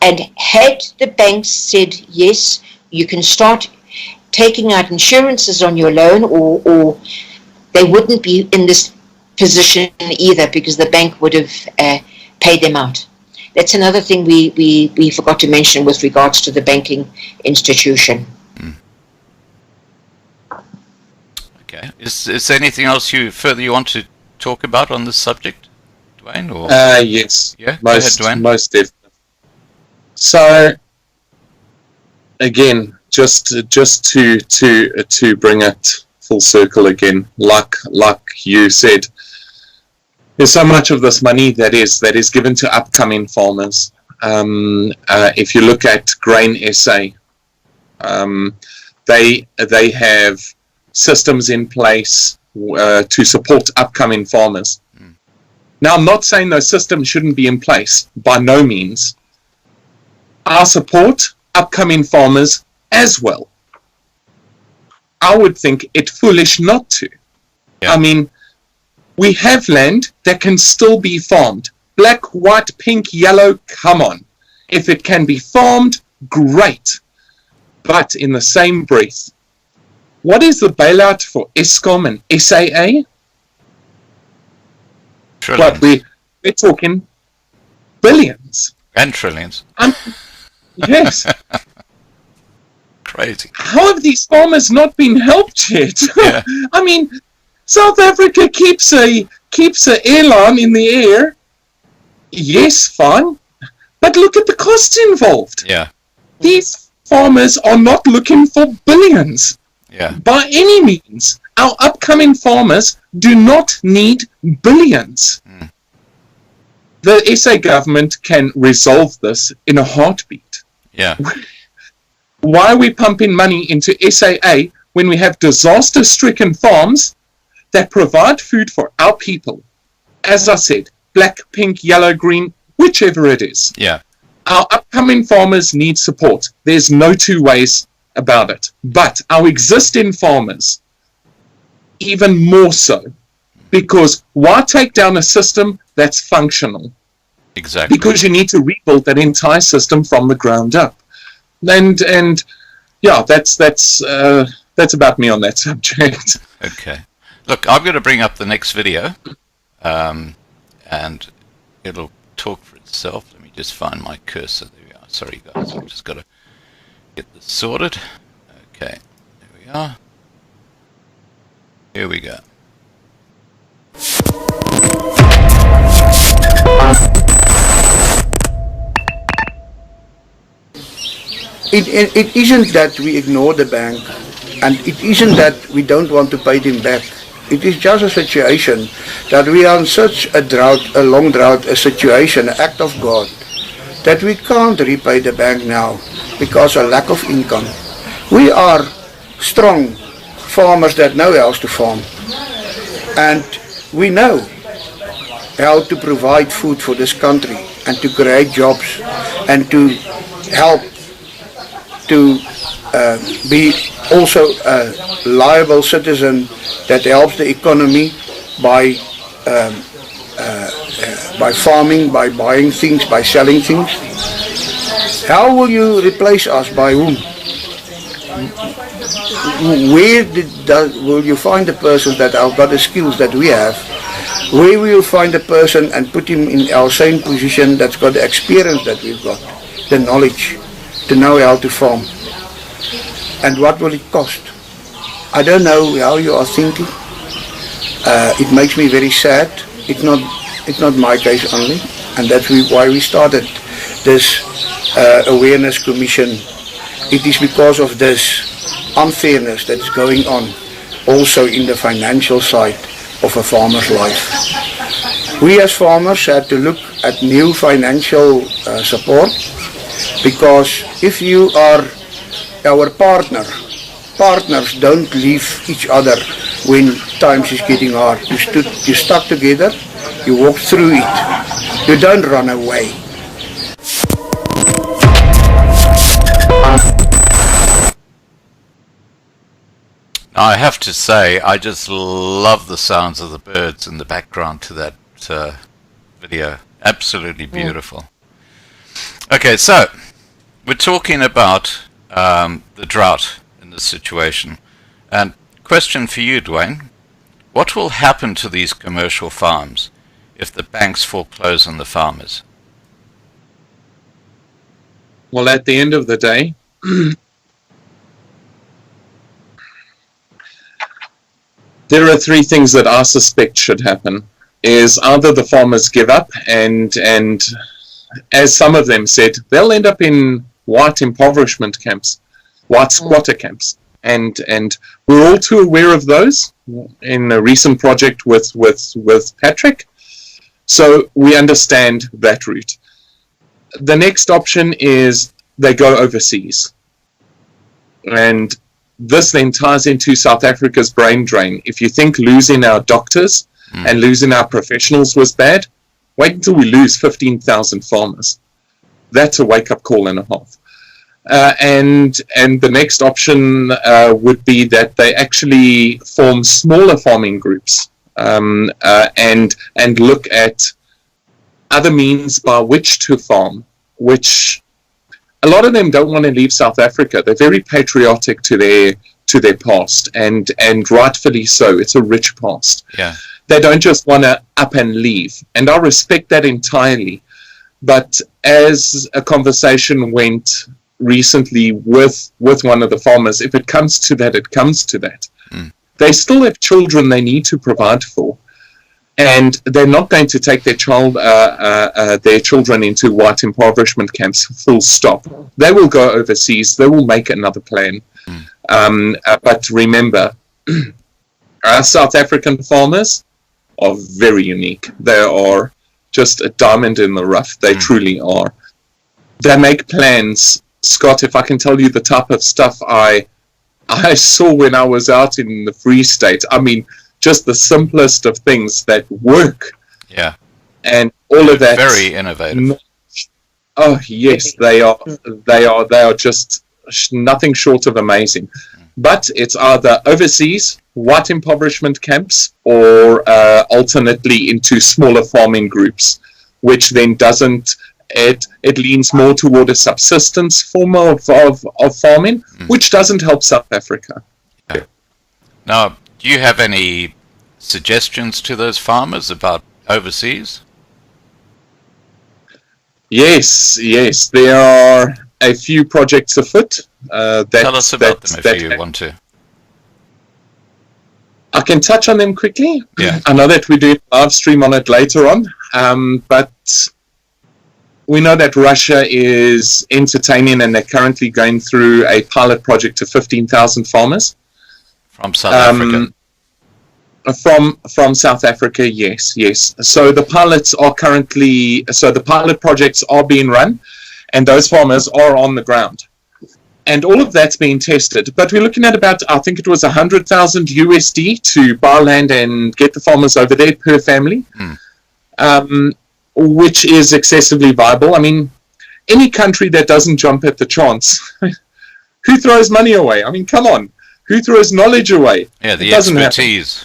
And had the banks said, yes, you can start taking out insurances on your loan, or they wouldn't be in this position either, because the bank would have paid them out. That's another thing we forgot to mention with regards to the banking institution. Okay. Is there anything else you want to talk about on this subject, Dwayne? Or? Yes. Yeah. Most Go ahead, Dwayne. Most definitely. So again, just to bring it full circle again, like you said, there's so much of this money that is given to upcoming farmers. If you look at Grain SA, they have systems in place to support upcoming farmers. Now, I'm not saying those systems shouldn't be in place, by no means. Our support upcoming farmers as well. I would think it foolish not to. Yeah. I mean, we have land that can still be farmed. Black, white, pink, yellow, come on. If it can be farmed, great. But in the same breath, what is the bailout for Eskom and SAA? Trillions. What, we're talking billions. And trillions. Yes. Crazy. How have these farmers not been helped yet? Yeah. I mean, South Africa keeps a airline in the air. Yes, fine. But look at the costs involved. Yeah. These farmers are not looking for billions. Yeah. By any means. Our upcoming farmers do not need billions. The SA government can resolve this in a heartbeat. Yeah. Why are we pumping money into SAA when we have disaster-stricken farms that provide food for our people? As I said, black, pink, yellow, green, whichever it is. Yeah. Our upcoming farmers need support. There's no two ways about it. But our existing farmers, even more so. Because why take down a system that's functional? Exactly. Because you need to rebuild that entire system from the ground up. And yeah, that's about me on that subject. Okay. Look, I'm going to bring up the next video, and it'll talk for itself. Let me just find my cursor. There we are. Sorry, guys. I've just got to get this sorted. Okay. There we are. Here we go. It isn't that we ignore the bank, and it isn't that we don't want to pay them back. It is just a situation that we are in such a drought, a long drought, a situation, an act of God, that we can't repay the bank now because of lack of income. We are strong farmers that know how to farm, and we know how to provide food for this country and to create jobs and to help to be also a liable citizen that helps the economy by farming, by buying things, by selling things. How will you replace us? By whom? Where will you find the persons that have got the skills that we have? Where will you find a person and put him in our same position that's got the experience that we've got, the knowledge to know how to farm? And what will it cost? I don't know how you are thinking. It makes me very sad. It's not my case only, and that's why we started this awareness commission. It is because of this unfairness that's going on also in the financial side of a farmer's life. We as farmers had to look at new financial support, because if you are our partners don't leave each other when times is getting hard. You stuck together, you walk through it, you don't run away. I have to say, I just love the sounds of the birds in the background to that video. Absolutely beautiful. Okay, so we're talking about the drought in this situation. And question for you, Dwayne. What will happen to these commercial farms if the banks foreclose on the farmers? Well, at the end of the day, there are three things that I suspect should happen. Is either the farmers give up and as some of them said, they'll end up in white impoverishment camps, white squatter camps. And we're all too aware of those in a recent project with Patrick. So we understand that route. The next option is they go overseas. And this then ties into South Africa's brain drain. If you think losing our doctors and losing our professionals was bad, wait until we lose 15,000 farmers. That's a wake-up call and a half. And the next option would be that they actually form smaller farming groups and look at other means by which to farm, which a lot of them don't want to leave South Africa. They're very patriotic to their past, and rightfully so. It's a rich past. Yeah. They don't just want to up and leave, and I respect that entirely. But as a conversation went recently with one of the farmers, if it comes to that, it comes to that. They still have children they need to provide for, and they're not going to take their children into white impoverishment camps, full stop. They will go overseas. They will make another plan. But remember, our South African farmers are very unique. They are just a diamond in the rough. They truly are. They make plans. Scott, if I can tell you the type of stuff I saw when I was out in the Free State, I mean, just the simplest of things that work. Yeah. And all of that. Very innovative. Oh, yes, they are just nothing short of amazing. But it's either overseas, white impoverishment camps, or alternately into smaller farming groups, which then doesn't, it leans more toward a subsistence form of farming, which doesn't help South Africa. Yeah. Now, do you have any suggestions to those farmers about overseas? Yes, there are a few projects afoot. Tell us about them if you want to. I can touch on them quickly. Yeah. I know that we do a live stream on it later on, but we know that Russia is entertaining, and they're currently going through a pilot project of 15,000 farmers. From South Africa? From South Africa, yes. So the pilot projects are being run, and those farmers are on the ground. And all of that's being tested. But we're looking at about, I think it was 100,000 USD to buy land and get the farmers over there per family, which is excessively viable. I mean, any country that doesn't jump at the chance, who throws money away? I mean, come on. Who throws knowledge away? Yeah, the expertise.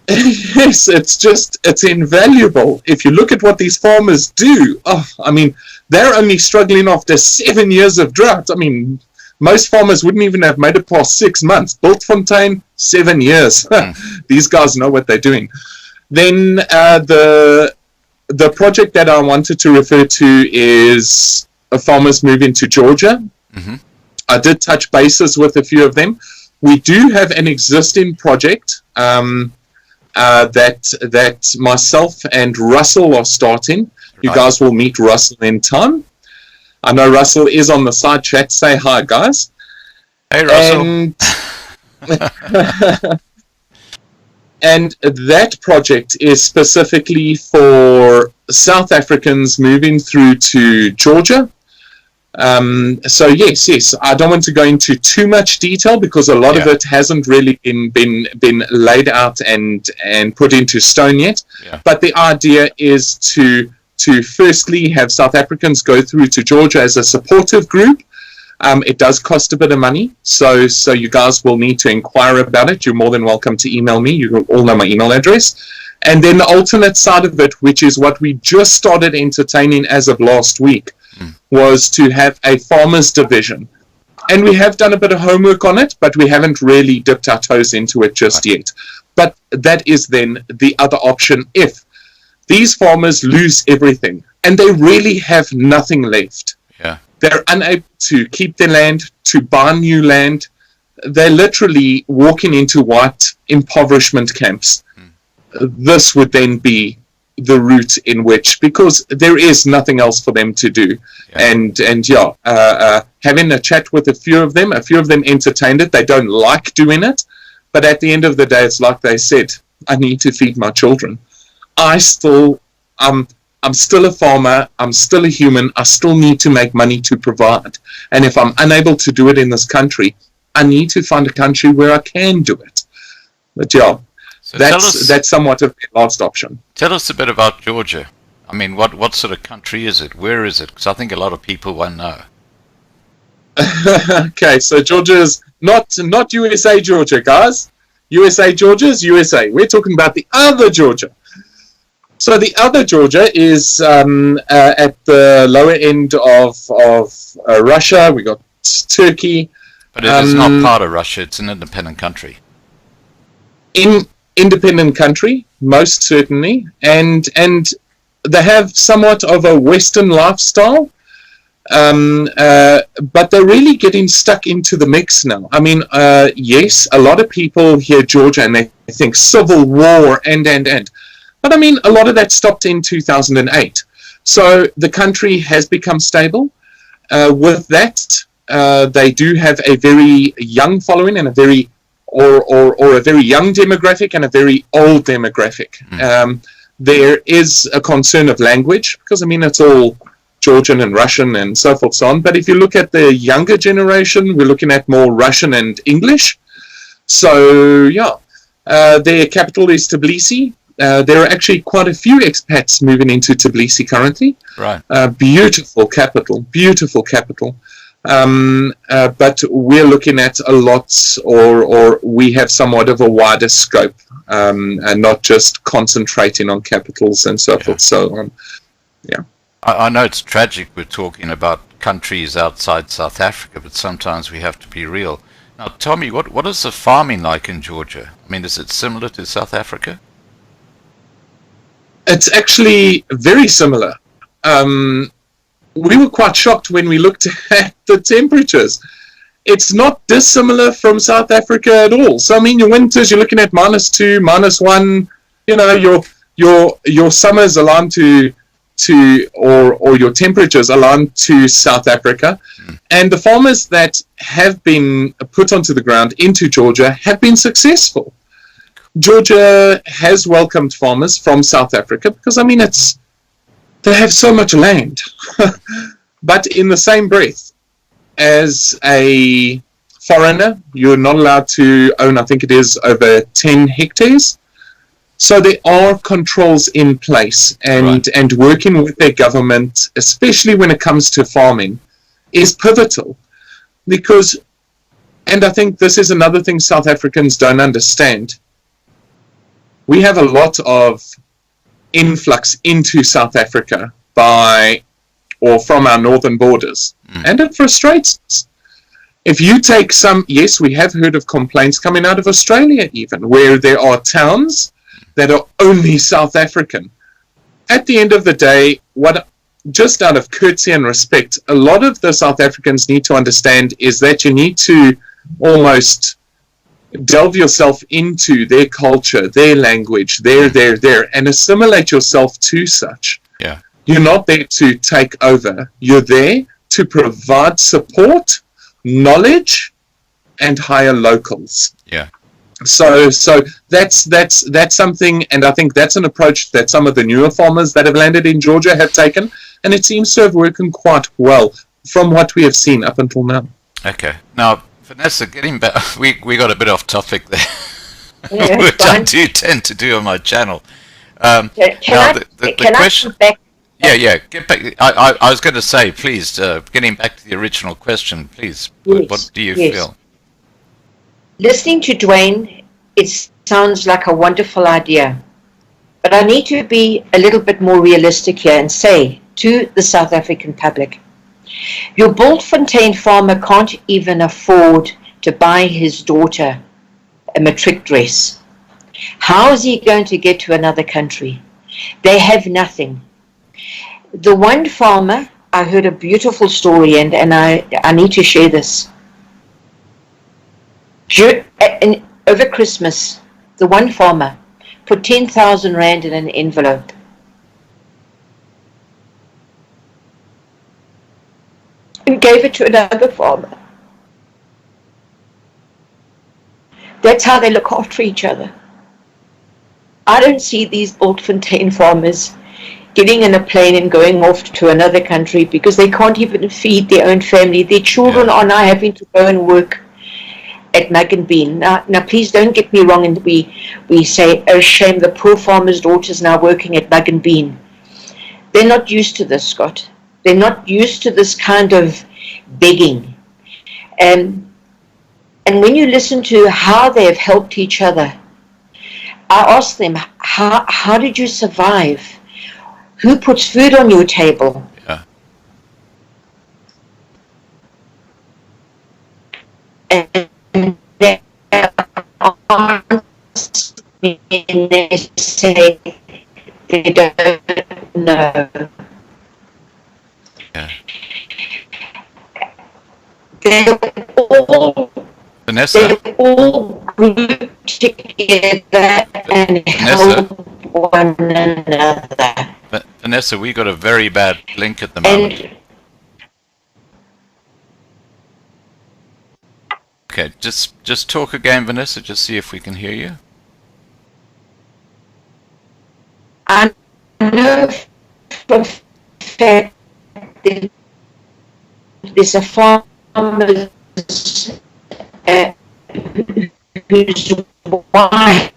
Yes, it's invaluable. If you look at what these farmers do, I mean, they're only struggling after 7 years of drought. I mean, most farmers wouldn't even have made it past 6 months. Bultfontein, 7 years. These guys know what they're doing. Then the project that I wanted to refer to is a farmer's move into Georgia. I did touch bases with a few of them. We do have an existing project that myself and Russell are starting. You guys will meet Russell in time. I know Russell is on the side chat. Say hi, guys. Hey, Russell. And and that project is specifically for South Africans moving through to Georgia. So yes, I don't want to go into too much detail because a lot of it hasn't really been laid out and put into stone yet. Yeah. But the idea is to firstly have South Africans go through to Georgia as a supportive group. It does cost a bit of money, so you guys will need to inquire about it. You're more than welcome to email me. You all know my email address. And then the alternate side of it, which is what we just started entertaining as of last week, was to have a farmers division. And we have done a bit of homework on it, but we haven't really dipped our toes into it just yet. But that is then the other option if these farmers lose everything and they really have nothing left. Yeah. They're unable to keep their land, to buy new land. They're literally walking into white impoverishment camps. This would then be the route in which, because there is nothing else for them to do. Having a chat with a few of them entertained it. They don't like doing it, but at the end of the day, it's like they said, I need to feed my children. I'm still a farmer, I'm still a human, I still need to make money to provide. And if I'm unable to do it in this country, I need to find a country where I can do it. But So that's somewhat of the last option. Tell us a bit about Georgia. I mean, what sort of country is it? Where is it? Because I think a lot of people won't know. Okay, so Georgia is not USA Georgia, guys. USA Georgia is USA. We're talking about the other Georgia. So the other Georgia is at the lower end of Russia. We got Turkey. But it is not part of Russia. It's an independent country. Independent country, most certainly, and they have somewhat of a Western lifestyle, but they're really getting stuck into the mix now. I mean, yes, a lot of people hear Georgia and they think civil war and, but I mean, a lot of that stopped in 2008. So the country has become stable. With that, they do have a very young following and a very a very young demographic and a very old demographic. There is a concern of language because, I mean, it's all Georgian and Russian and so forth, so on. But if you look at the younger generation, we're looking at more Russian and English. So, their capital is Tbilisi. There are actually quite a few expats moving into Tbilisi currently. Right. Beautiful capital. But we're looking at a lot, or we have somewhat of a wider scope, and not just concentrating on capitals and so forth. So on. Yeah. I know it's tragic we're talking about countries outside South Africa, but sometimes we have to be real. Now, Tommy, what is the farming like in Georgia? I mean, is it similar to South Africa? It's actually very similar. We were quite shocked when we looked at the temperatures. It's not dissimilar from South Africa at all. So I mean, your winters, you're looking at -2, -1. You know, your summers aligned to or your temperatures aligned to South Africa. And the farmers that have been put onto the ground into Georgia have been successful. Georgia has welcomed farmers from South Africa because, I mean, they have so much land. But in the same breath, as a foreigner, you're not allowed to own, I think it is, over 10 hectares. So there are controls in place, and working with their government, especially when it comes to farming, is pivotal. Because, and I think this is another thing South Africans don't understand, we have a lot of influx into South Africa from our northern borders, and it frustrates us. If you take yes, we have heard of complaints coming out of Australia even, where there are towns that are only South African. At the end of the day, just out of courtesy and respect, a lot of the South Africans need to understand is that you need to almost delve yourself into their culture, their language, and assimilate yourself to such. Yeah. You're not there to take over. You're there to provide support, knowledge, and hire locals. Yeah. So that's something, and I think that's an approach that some of the newer farmers that have landed in Georgia have taken, and it seems to have worked quite well from what we have seen up until now. Okay. Now, Vanessa, getting back, we got a bit off topic there, Yeah, which I fine. do tend to do on my channel. Can now, I, the can question. I come back? Yeah. Get back. I was going to say, please, getting back to the original question, please. Yes, What do you yes. feel? Listening to Dwayne, it sounds like a wonderful idea. But I need to be a little bit more realistic here and say to the South African public, your Bultfontein farmer can't even afford to buy his daughter a matric dress. How is he going to get to another country? They have nothing. The one farmer, I heard a beautiful story, and I need to share this. Over Christmas, the one farmer put 10,000 Rand in an envelope. And gave it to another farmer. That's how they look after each other. I don't see these Bultfontein farmers getting in a plane and going off to another country because they can't even feed their own family. Their children are now having to go and work at Mug and Bean. Now, please don't get me wrong, and we say, oh shame, the poor farmer's daughter's now working at Mug and Bean. They're not used to this, Scott. They're not used to this kind of begging. And when you listen to how they have helped each other, I ask them, how did you survive? Who puts food on your table? Yeah. And they answer me and they say they don't know. Yeah. They're Vanessa? all grouped together and help one another. Vanessa, we got a very bad link at the moment. And Okay, just talk again, Vanessa, just see if we can hear you. I know for a fact that there's a farmer whose wife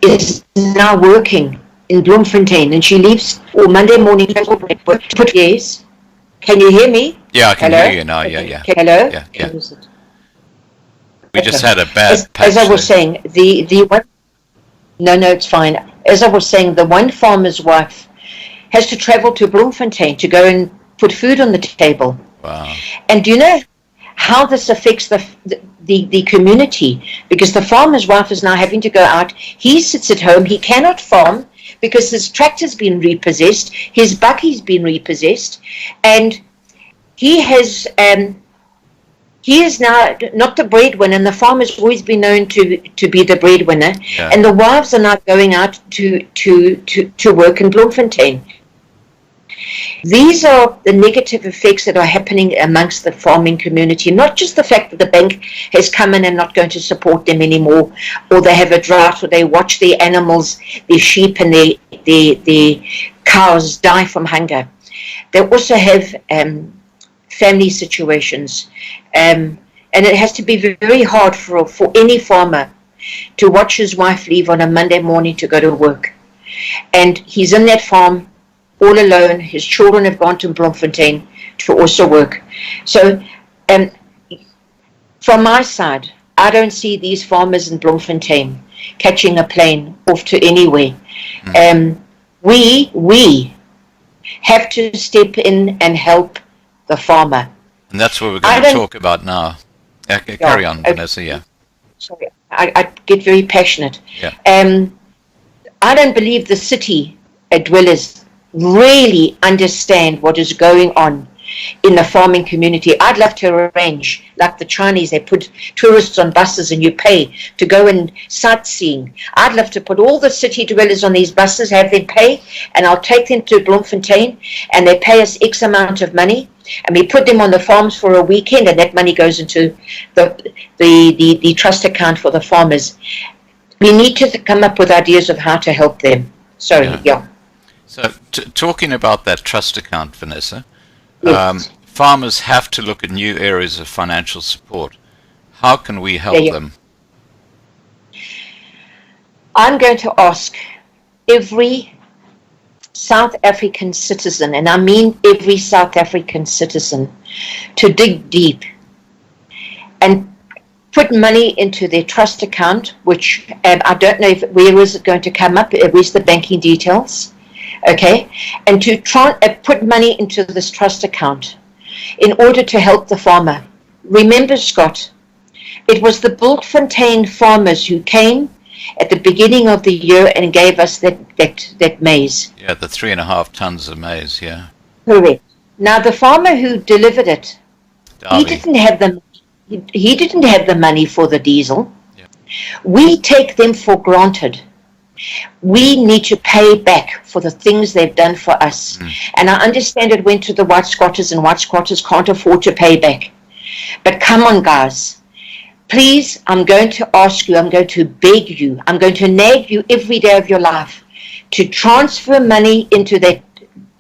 is now working in Bloemfontein, and she leaves on Monday morning to put yes. Can you hear me? Yeah, I can Hello? hear you now. Yeah. Hello? Yeah. We just had a bad patch as I was there. saying, the one. No, it's fine. As I was saying, the one farmer's wife has to travel to Bloemfontein to go and put food on the table. Wow. And do you know how this affects the community? Because the farmer's wife is now having to go out. He sits at home. He cannot farm because his tractor's been repossessed. His buggy's been repossessed. And he is now not the breadwinner, and the farmer's always been known to be the breadwinner. Yeah. And the wives are now going out to work in Bloemfontein. These are the negative effects that are happening amongst the farming community, not just the fact that the bank has come in and not going to support them anymore, or they have a drought, or they watch their animals, their sheep and their cows die from hunger. They also have family situations, and it has to be very hard for any farmer to watch his wife leave on a Monday morning to go to work. And he's in that farm all alone. His children have gone to Bloemfontein to also work. So from my side, I don't see these farmers in Bloemfontein catching a plane off to anywhere. We have to step in and help the farmer. And that's what we're going to talk about now. Carry on, Vanessa, yeah. Sorry, I get very passionate. Yeah. I don't believe the city dwellers really understand what is going on in the farming community. I'd love to arrange, like the Chinese, they put tourists on buses and you pay to go and sightseeing. I'd love to put all the city dwellers on these buses, have them pay, and I'll take them to Bloemfontein, and they pay us X amount of money, and we put them on the farms for a weekend, and that money goes into the trust account for the farmers. We need to come up with ideas of how to help them. Sorry, yeah. So, talking about that trust account, Vanessa, Yes. farmers have to look at new areas of financial support. How can we help them? I'm going to ask every South African citizen, and I mean every South African citizen, to dig deep and put money into their trust account, which I don't know where is it going to come up, where's the banking details, okay, and to try put money into this trust account in order to help the farmer. Remember, Scott, it was the Bultfontein farmers who came at the beginning of the year and gave us that maize. Yeah, the 3.5 tons of maize, yeah. Correct. Now, the farmer who delivered it, he didn't have the money for the diesel. Yeah. We take them for granted. We need to pay back for the things they've done for us. And I understand it went to the white squatters, and white squatters can't afford to pay back. But come on, guys. Please, I'm going to ask you, I'm going to beg you, I'm going to nag you every day of your life to transfer money into that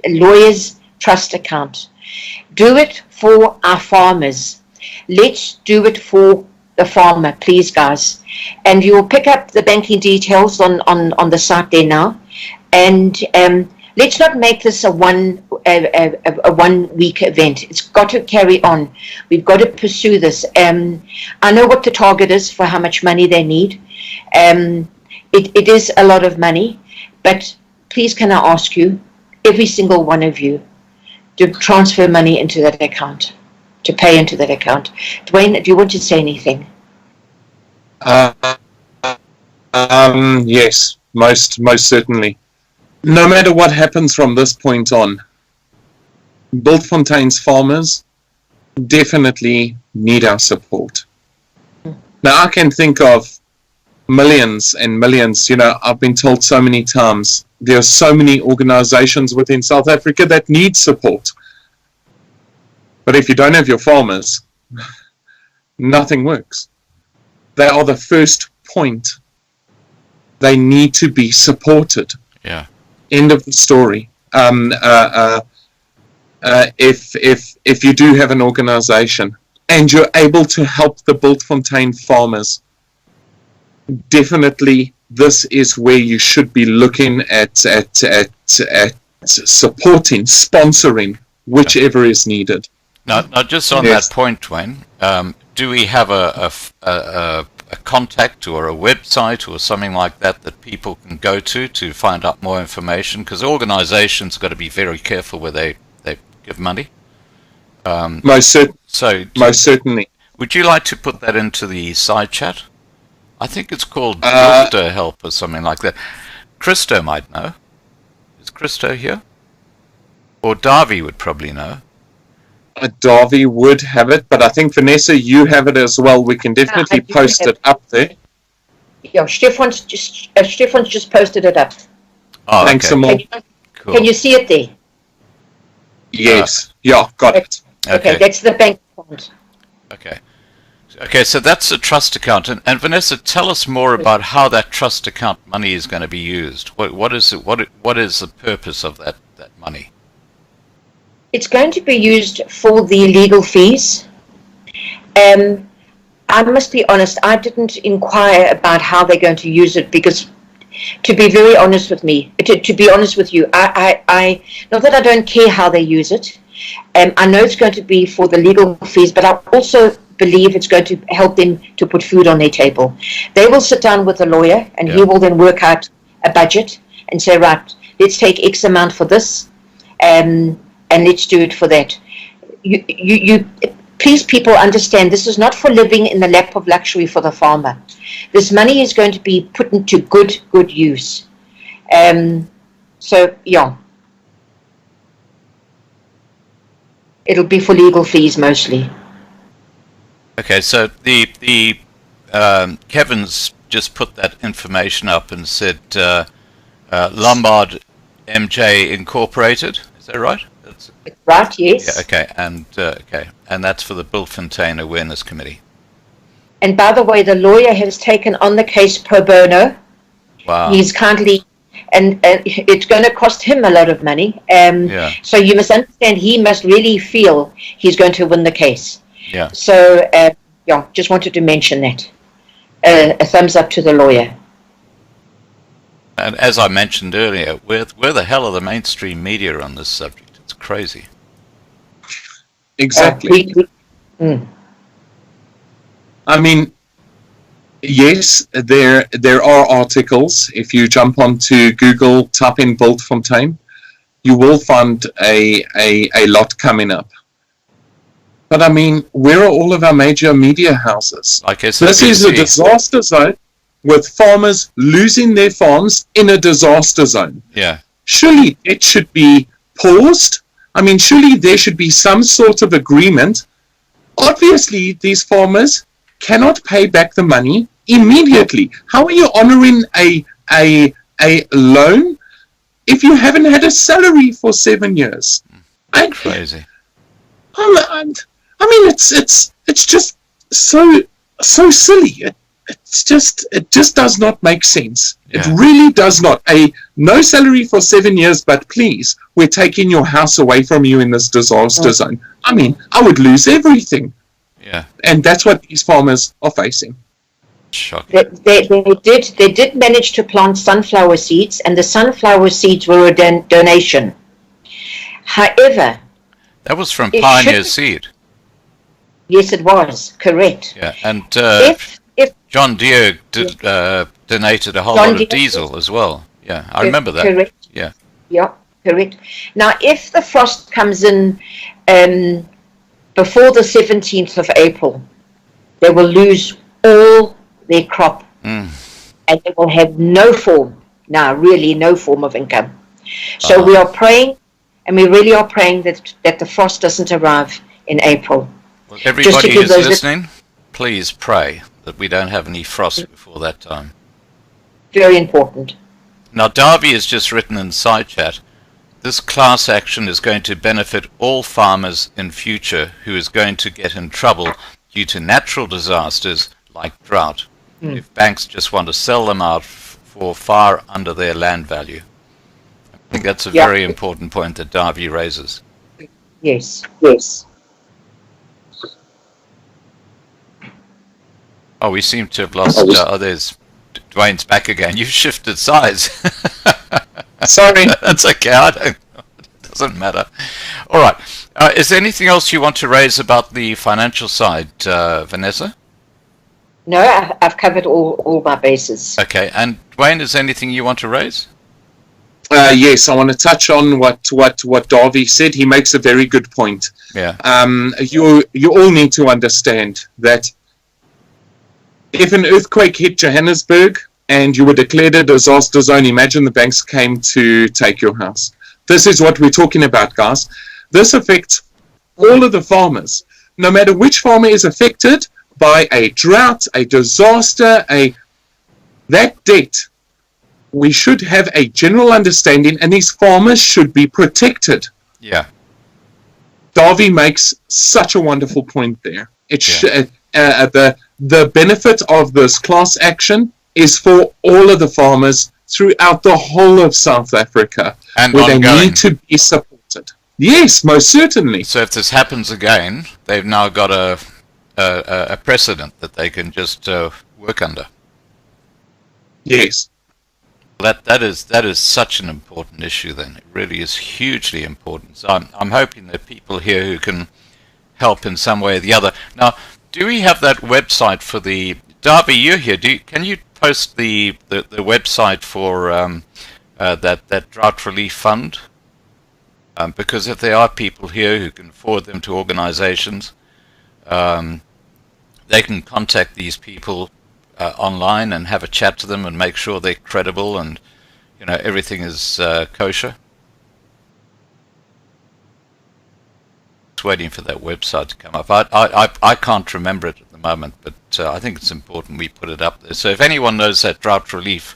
lawyer's trust account. Do it for our farmers. Let's do it for the farmer, please, guys. And you'll pick up the banking details on the site there now. And let's not make this a one week event. It's got to carry on. We've got to pursue this. I know what the target is for how much money they need. It is a lot of money, but please can I ask you, every single one of you, to transfer money into that account, to pay into that account. Dwayne, do you want to say anything? Yes, most certainly. No matter what happens from this point on, Bultfontein's farmers definitely need our support. Now, I can think of millions and millions. I've been told so many times, there are so many organizations within South Africa that need support. But if you don't have your farmers, nothing works. They are the first point. They need to be supported. Yeah. End of the story. If you do have an organization and you're able to help the Bultfontein farmers, definitely this is where you should be looking at supporting, sponsoring, whichever is needed. Now just on that point, Dwayne, do we have a contact or a website or something like that people can go to find out more information? Because organizations got to be very careful where they give money. Most certainly. Would you like to put that into the side chat? I think it's called Doctor Help or something like that. Christo might know. Is Christo here? Or Davy would probably know. Davy would have it, but I think, Vanessa, you have it as well. We can definitely post it up there. Yeah, Stefan's just posted it up. Oh, thanks, okay. Amal. Cool. Can you see it there? Yes. Yeah, got it. Okay, that's the bank account. Okay, so that's a trust account. And Vanessa, tell us more about how that trust account money is going to be used. What is it? What is the purpose of that money? It's going to be used for the legal fees. I must be honest, I didn't inquire about how they're going to use it because, to be very honest with me, to be honest with you, I not that I don't care how they use it. I know it's going to be for the legal fees, but I also believe it's going to help them to put food on their table. They will sit down with a lawyer, and he will then work out a budget and say, right, let's take X amount for this, and let's do it for that. You please, people, understand this is not for living in the lap of luxury for the farmer. This money is going to be put into good use. So, yeah. It'll be for legal fees mostly. Okay, so the Kevin's just put that information up and said Lombard MJ Incorporated. Is that right? That's, Right, yes. yeah, okay, and that's for the Bultfontein Awareness Committee. And by the way, the lawyer has taken on the case pro bono. Wow. He's kindly, and it's going to cost him a lot of money. Yeah. So you must understand, he must really feel he's going to win the case. Yeah. So, yeah, just wanted to mention that. A thumbs up to the lawyer. And as I mentioned earlier, where the hell are the mainstream media on this subject? It's crazy. Exactly. I mean, yes, there are articles. If you jump onto Google, type in Bultfontein, you will find a lot coming up. But I mean, where are all of our major media houses? Like I said, this is a disaster zone with farmers losing their farms in a disaster zone. Yeah. Surely it should be paused. I mean, surely there should be some sort of agreement. Obviously, these farmers cannot pay back the money immediately. How are you honoring a loan if you haven't had a salary for 7 years? Crazy. I mean, it's just so silly. It just does not make sense. Yeah. It really does not. No salary for 7 years, but please, we're taking your house away from you in this disaster zone. I mean, I would lose everything. Yeah. And that's what these farmers are facing. Shocking. They did manage to plant sunflower seeds, and the sunflower seeds were a donation. However, That was from It Pioneer should- Seed. yes, it was correct. Yeah, and If John Deere donated a whole John lot of Deere- diesel as well. Yeah, I remember that. Correct. Yeah. Yeah, correct. Now, if the frost comes in before the 17th of April, they will lose all their crop, and they will have no form of income. So we are praying, and we really are praying that the frost doesn't arrive in April. Well, everybody give who's those- listening, please pray that we don't have any frost before that time. Very important. Now, Darby has just written in side chat, this class action is going to benefit all farmers in future who is going to get in trouble due to natural disasters like drought, if banks just want to sell them out for far under their land value. I think that's a very important point that Darby raises. Yes. Oh, we seem to have lost, there's Dwayne's back again. You've shifted sides. Sorry. That's okay. I don't know. It doesn't matter. All right. Is there anything else you want to raise about the financial side, Vanessa? No, I've covered all my bases. Okay. And Dwayne, is there anything you want to raise? Yes, I want to touch on what Darby said. He makes a very good point. Yeah. You all need to understand that if an earthquake hit Johannesburg and you were declared a disaster zone, imagine the banks came to take your house. This is what we're talking about, guys. This affects all of the farmers. No matter which farmer is affected by a drought, a disaster, that debt, we should have a general understanding, and these farmers should be protected. Yeah. Darby makes such a wonderful point there. The benefit of this class action is for all of the farmers throughout the whole of South Africa, And where ongoing. they need to be supported. Yes, most certainly. So if this happens again, they've now got a precedent that they can just work under. Yes. That is such an important issue. Then it really is hugely important. So I'm hoping that people here who can help in some way or the other. Now, do we have that website for the Darby? You're here. Can you post the website for that drought relief fund? Because if there are people here who can forward them to organisations, they can contact these people online and have a chat to them and make sure they're credible and everything is kosher. Just waiting for that website to come up. I can't remember it at the moment, but I think it's important we put it up there. So if anyone knows that drought relief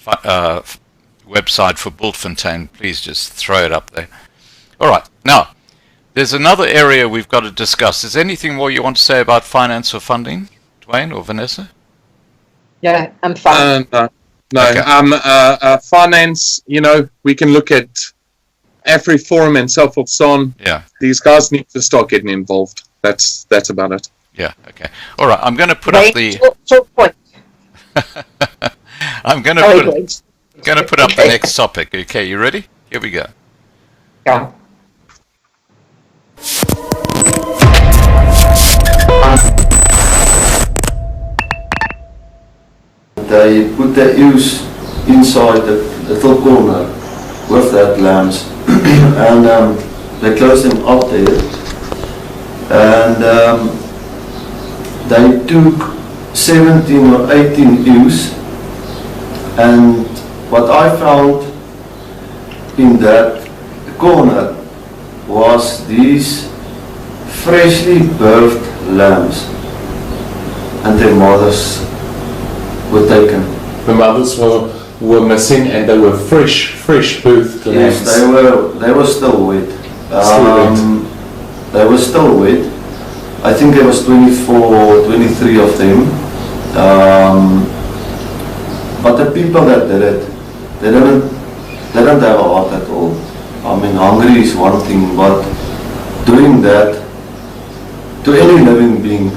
website for Bultfontein, please just throw it up there. All right. Now, there's another area we've got to discuss. Is there anything more you want to say about finance or funding, Dwayne or Vanessa? Yeah, I'm fine. No. Okay. Finance, we can look at AfriForum and so forth, so on. Yeah. These guys need to start getting involved. That's about it. Yeah. Okay. All right. I'm going to put up the. I'm going to put up the next topic. Okay, you ready? Here we go. Yeah. They put the ewes inside the little corner with that lambs and they closed them up there and they took 17 or 18 ewes, and what I found in that corner was these freshly birthed lambs, and their mothers were taken. The mothers were missing, and they were fresh birthed lambs. Yes, they were still wet. They were still wet. I think there was 24, 23 of them. But the people that did it, they didn't have a heart at all. I mean, hungry is one thing, but doing that to any living being,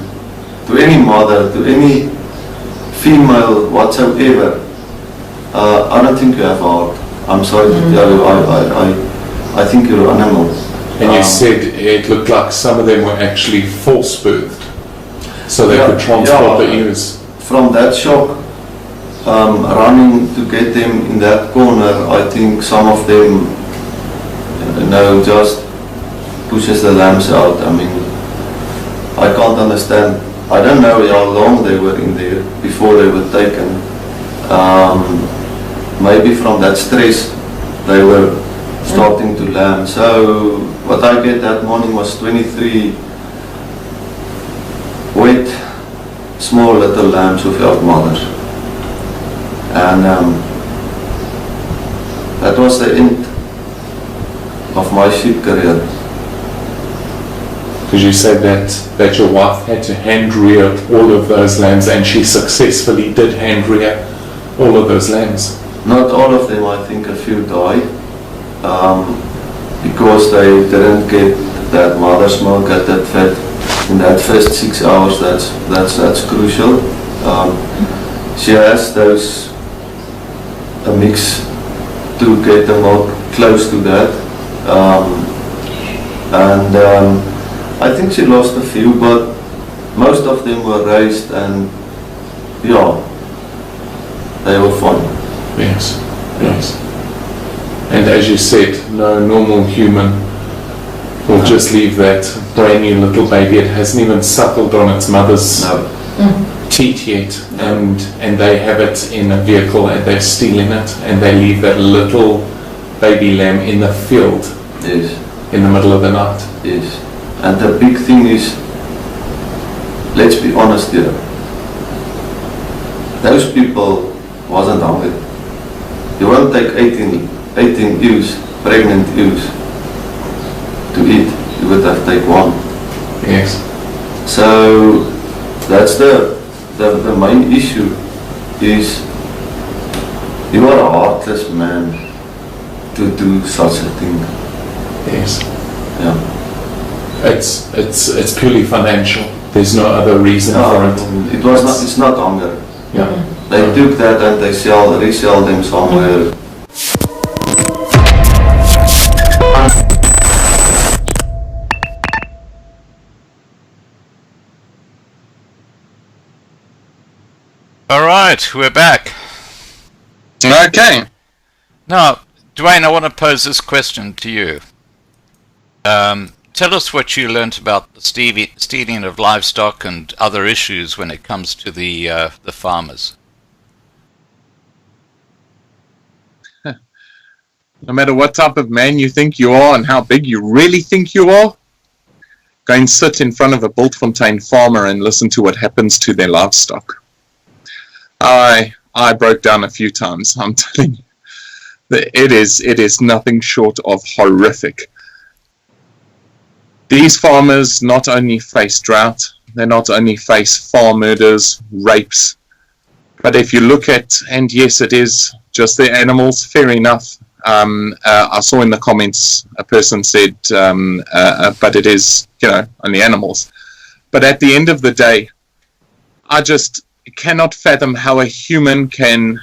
to any mother, to any female whatsoever, I don't think you have a heart. I'm sorry to tell you, I think you're an animal. And you said it looked like some of them were actually force birthed, so they could transport the ewes. From that shock, running to get them in that corner, I think some of them, just pushes the lambs out. I mean, I can't understand. I don't know how long they were in there before they were taken. Maybe from that stress, they were starting to lamb. So what I get that morning was 23 wet, small little lambs without mothers. And that was the end of my sheep career. Because you said that your wife had to hand rear all of those lambs, and she successfully did hand rear all of those lambs. Not all of them, I think a few died, because they didn't get that mother's milk at that fat in that first 6 hours. That's crucial. She has a mix to get the milk close to that, and I think she lost a few, but most of them were raised, and they were fine. Yes. And as you said, no normal human will just leave that brand new little baby. It hasn't even suckled on its mother's teat yet, and they have it in a vehicle, and they're stealing it, and they leave that little baby lamb in the field. Yes. In the middle of the night. Yes. And the big thing is, let's be honest here, those people wasn't hungry. You won't take 18 ewes, pregnant ewes, to eat. You would have take one. Yes. So that's the main issue, is you are a heartless man to do such a thing. Yes. Yeah. It's purely financial. There's no other reason for it. It's not hunger. Yeah. They took that and they resell them somewhere. All right, we're back. Okay. Now, Dwayne, I want to pose this question to you. Tell us what you learnt about the stealing of livestock and other issues when it comes to the farmers. No matter what type of man you think you are and how big you really think you are, go and sit in front of a Bultfontein farmer and listen to what happens to their livestock. I broke down a few times. I'm telling you, it is nothing short of horrific. These farmers not only face drought, they not only face farm murders, rapes, but if you look at, and yes, it is just the animals, fair enough. I saw in the comments a person said, but it is, only animals. But at the end of the day, I just cannot fathom how a human can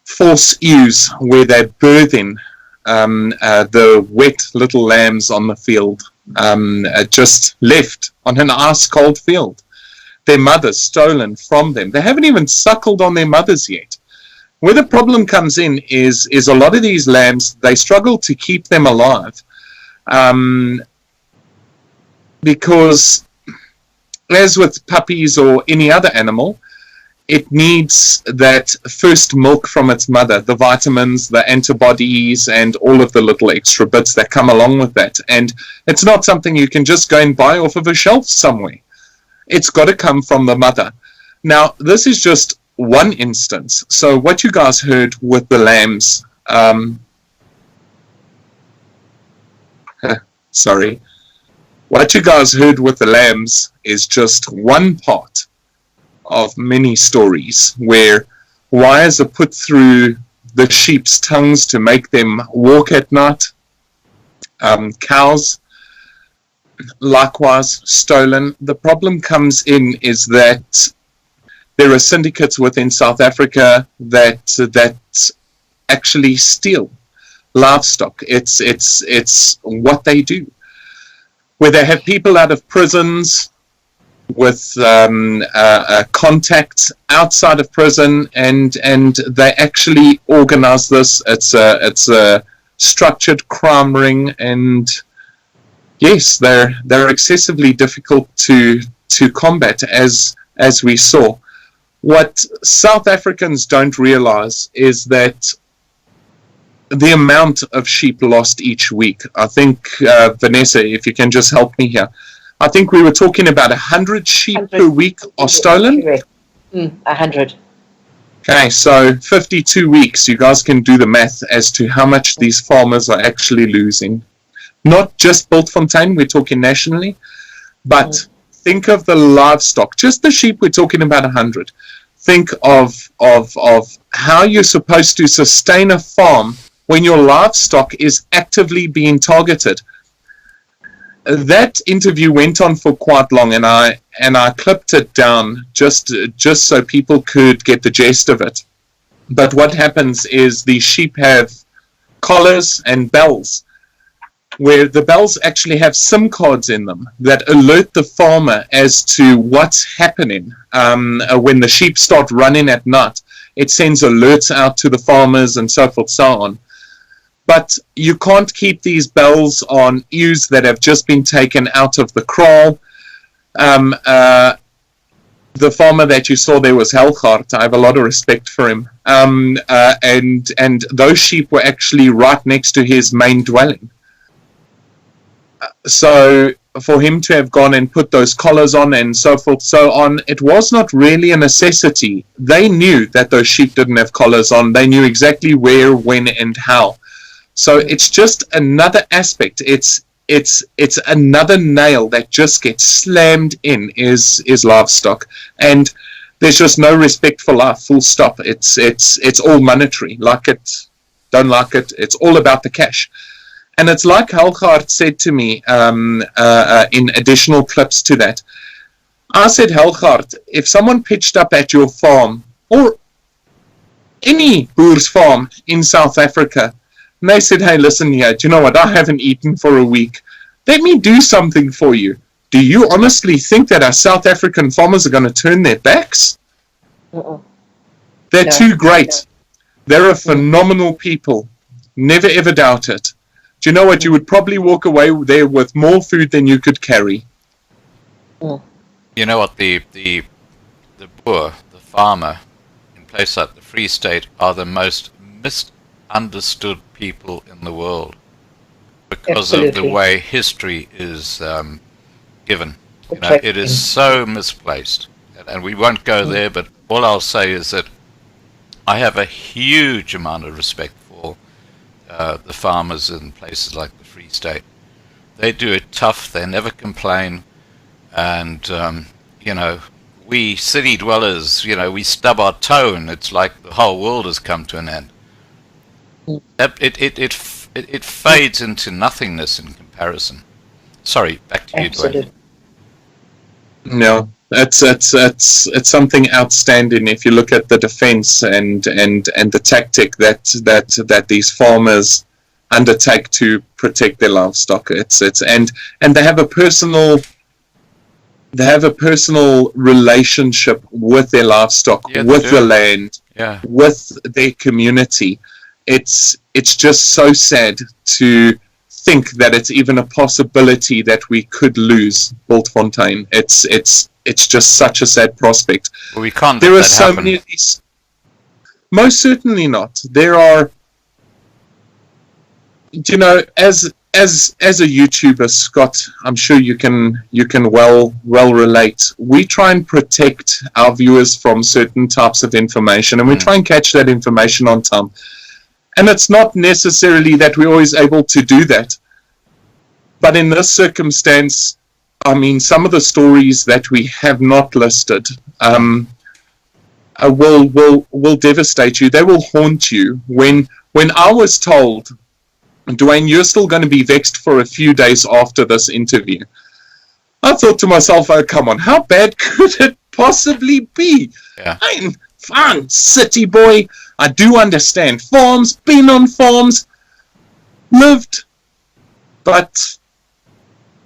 force ewes where they're birthing the wet little lambs on the field, just left on an ice-cold field. Their mothers stolen from them. They haven't even suckled on their mothers yet. Where the problem comes in is a lot of these lambs, they struggle to keep them alive because, as with puppies or any other animal, it needs that first milk from its mother, the vitamins, the antibodies, and all of the little extra bits that come along with that. And it's not something you can just go and buy off of a shelf somewhere. It's got to come from the mother. Now, this is just one instance. So what you guys heard with the lambs, sorry, what you guys heard with the lambs is just one part of many stories where wires are put through the sheep's tongues to make them walk at night. Cows, likewise, stolen. The problem comes in is that there are syndicates within South Africa that actually steal livestock. It's what they do. Where they have people out of prisons with contacts outside of prison, and they actually organize this. It's a structured crime ring, and yes, they're excessively difficult to combat, as we saw. What South Africans don't realize is that the amount of sheep lost each week, I think, Vanessa, if you can just help me here, I think we were talking about 100 sheep per week are stolen? 100. Okay, so 52 weeks, you guys can do the math as to how much these farmers are actually losing. Not just Bultfontein, we're talking nationally, but think of the livestock, just the sheep, we're talking about 100. Think of how you're supposed to sustain a farm when your livestock is actively being targeted. That interview went on for quite long, and I clipped it down just so people could get the gist of it. But what happens is the sheep have collars and bells, where the bells actually have SIM cards in them that alert the farmer as to what's happening. When the sheep start running at night, it sends alerts out to the farmers and so forth, so on. But you can't keep these bells on ewes that have just been taken out of the kraal. The farmer that you saw there was Helgaard. I have a lot of respect for him. And those sheep were actually right next to his main dwelling. So for him to have gone and put those collars on and so forth, so on, it was not really a necessity. They knew that those sheep didn't have collars on. They knew exactly where, when, and how. So it's just another aspect. It's another nail that just gets slammed in is livestock, and there's just no respect for life. Full stop. It's all monetary. Like it, don't like it. It's all about the cash. And it's like Helgaard said to me in additional clips to that. I said, Helgaard, if someone pitched up at your farm or any boer's farm in South Africa, and they said, hey, listen here, do you know what? I haven't eaten for a week. Let me do something for you. Do you honestly think that our South African farmers are going to turn their backs? They're too great. They're a phenomenal people. Never ever doubt it. Do you know what? You would probably walk away there with more food than you could carry. You know what? The boer, the farmer, in places like the Free State, are the most misunderstood people in the world because of the way history is given. You know, it is so misplaced, and we won't go there. But all I'll say is that I have a huge amount of respect for the farmers in places like the Free State. They do it tough. They never complain, and you know, we city dwellers, you know, we stub our toe, and it's like the whole world has come to an end. It fades into nothingness in comparison. Sorry, back to you, Dwayne. No, it's something outstanding if you look at the defense and the tactic that these farmers undertake to protect their livestock. And they have a personal relationship with their livestock, with the land, with their community. It's just so sad to think that it's even a possibility that we could lose Bultfontein. It's just such a sad prospect. Well, we can't. There are so many of these. Most certainly not. There are. You know, as a YouTuber, Scott, I'm sure you can well relate. We try and protect our viewers from certain types of information, and we try and catch that information on time. And it's not necessarily that we're always able to do that. But in this circumstance, I mean, some of the stories that we have not listed will devastate you. They will haunt you. When I was told, Dwayne, you're still going to be vexed for a few days after this interview, I thought to myself, oh, come on, how bad could it possibly be? Yeah. I'm fine, city boy. I do understand farms, been on farms, lived. But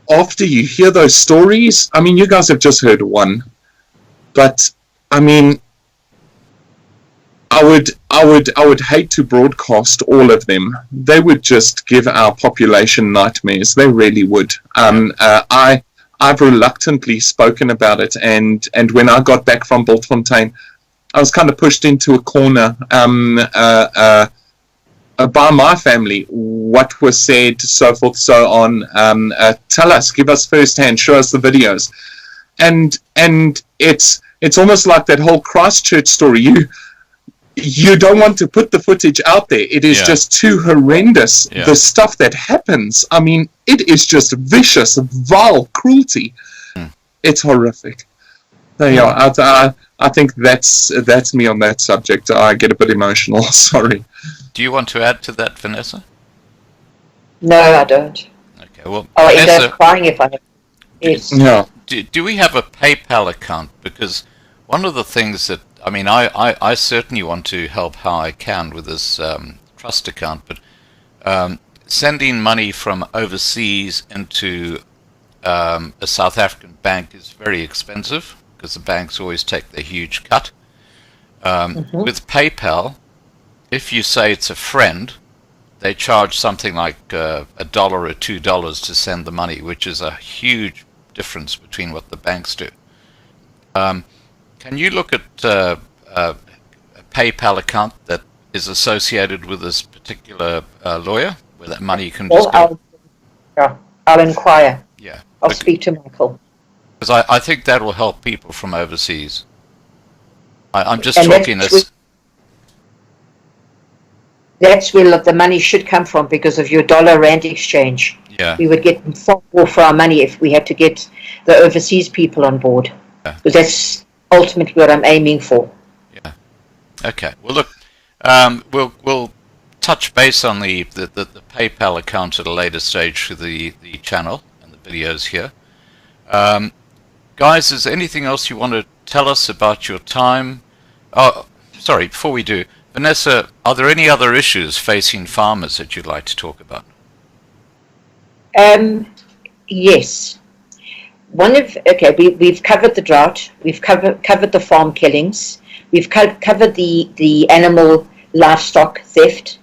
after you hear those stories, I mean, you guys have just heard one. But, I mean, I would hate to broadcast all of them. They would just give our population nightmares. They really would. I've reluctantly spoken about it, and when I got back from Bultfontein, I was kind of pushed into a corner by my family. What was said, so forth, so on. Tell us, give us firsthand, show us the videos, and it's almost like that whole Christchurch story. You don't want to put the footage out there. It is just too horrendous. Yeah. The stuff that happens, I mean, it is just vicious, vile cruelty. It's horrific. There you are. I think that's me on that subject. I get a bit emotional. Sorry. Do you want to add to that, Vanessa? No, I don't. Okay, well, I'll Vanessa, end up crying if I have. Yes. Yeah. do we have a PayPal account? Because one of the things that, I mean, I certainly want to help how I can with this trust account, but sending money from overseas into a South African bank is very expensive, because the banks always take the huge cut. With PayPal, if you say it's a friend, they charge something like $1 or $2 to send the money, which is a huge difference between what the banks do. Can you look at a PayPal account that is associated with this particular lawyer, where that money can just go? I'll inquire. Yeah. I'll speak to Michael. Because I think that will help people from overseas. I'm just And talking this. That's where the money should come from, because of your dollar-rand exchange. Yeah. We would get far more for our money if we had to get the overseas people on board. Yeah. Because that's ultimately what I'm aiming for. Yeah. Okay. Well, look, we'll touch base on the PayPal account at a later stage through the channel and the videos here. Guys, is there anything else you want to tell us about your time? Oh, sorry, before we do, Vanessa, are there any other issues facing farmers that you'd like to talk about? Yes. We've covered the drought, we've covered the farm killings, we've covered the animal livestock theft,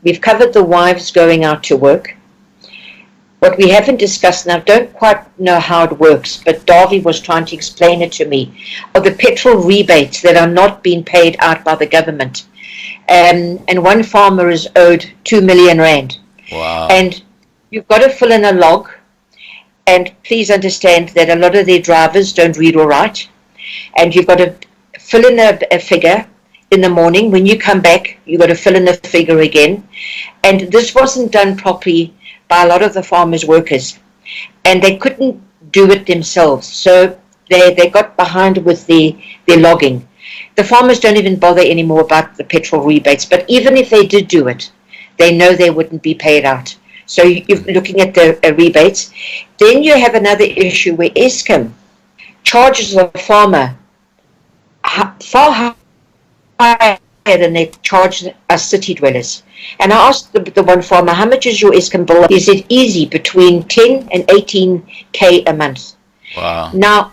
we've covered the wives going out to work. What we haven't discussed, and I don't quite know how it works, but Darby was trying to explain it to me, are the petrol rebates that are not being paid out by the government. And one farmer is owed 2 million rand. Wow. And you've got to fill in a log, And please understand that a lot of their drivers don't read or write. And you've got to fill in a figure in the morning. When you come back, you've got to fill in a figure again. And this wasn't done properly by a lot of the farmers' workers. And they couldn't do it themselves. So they got behind with their logging. The farmers don't even bother anymore about the petrol rebates. But even if they did do it, they know they wouldn't be paid out. So you're looking at the rebates. Then you have another issue where Eskom charges the farmer far higher than they charge us city dwellers. And I asked the one farmer, how much is your Eskom bill? He said easy, between 10 and 18K a month. Wow. Now,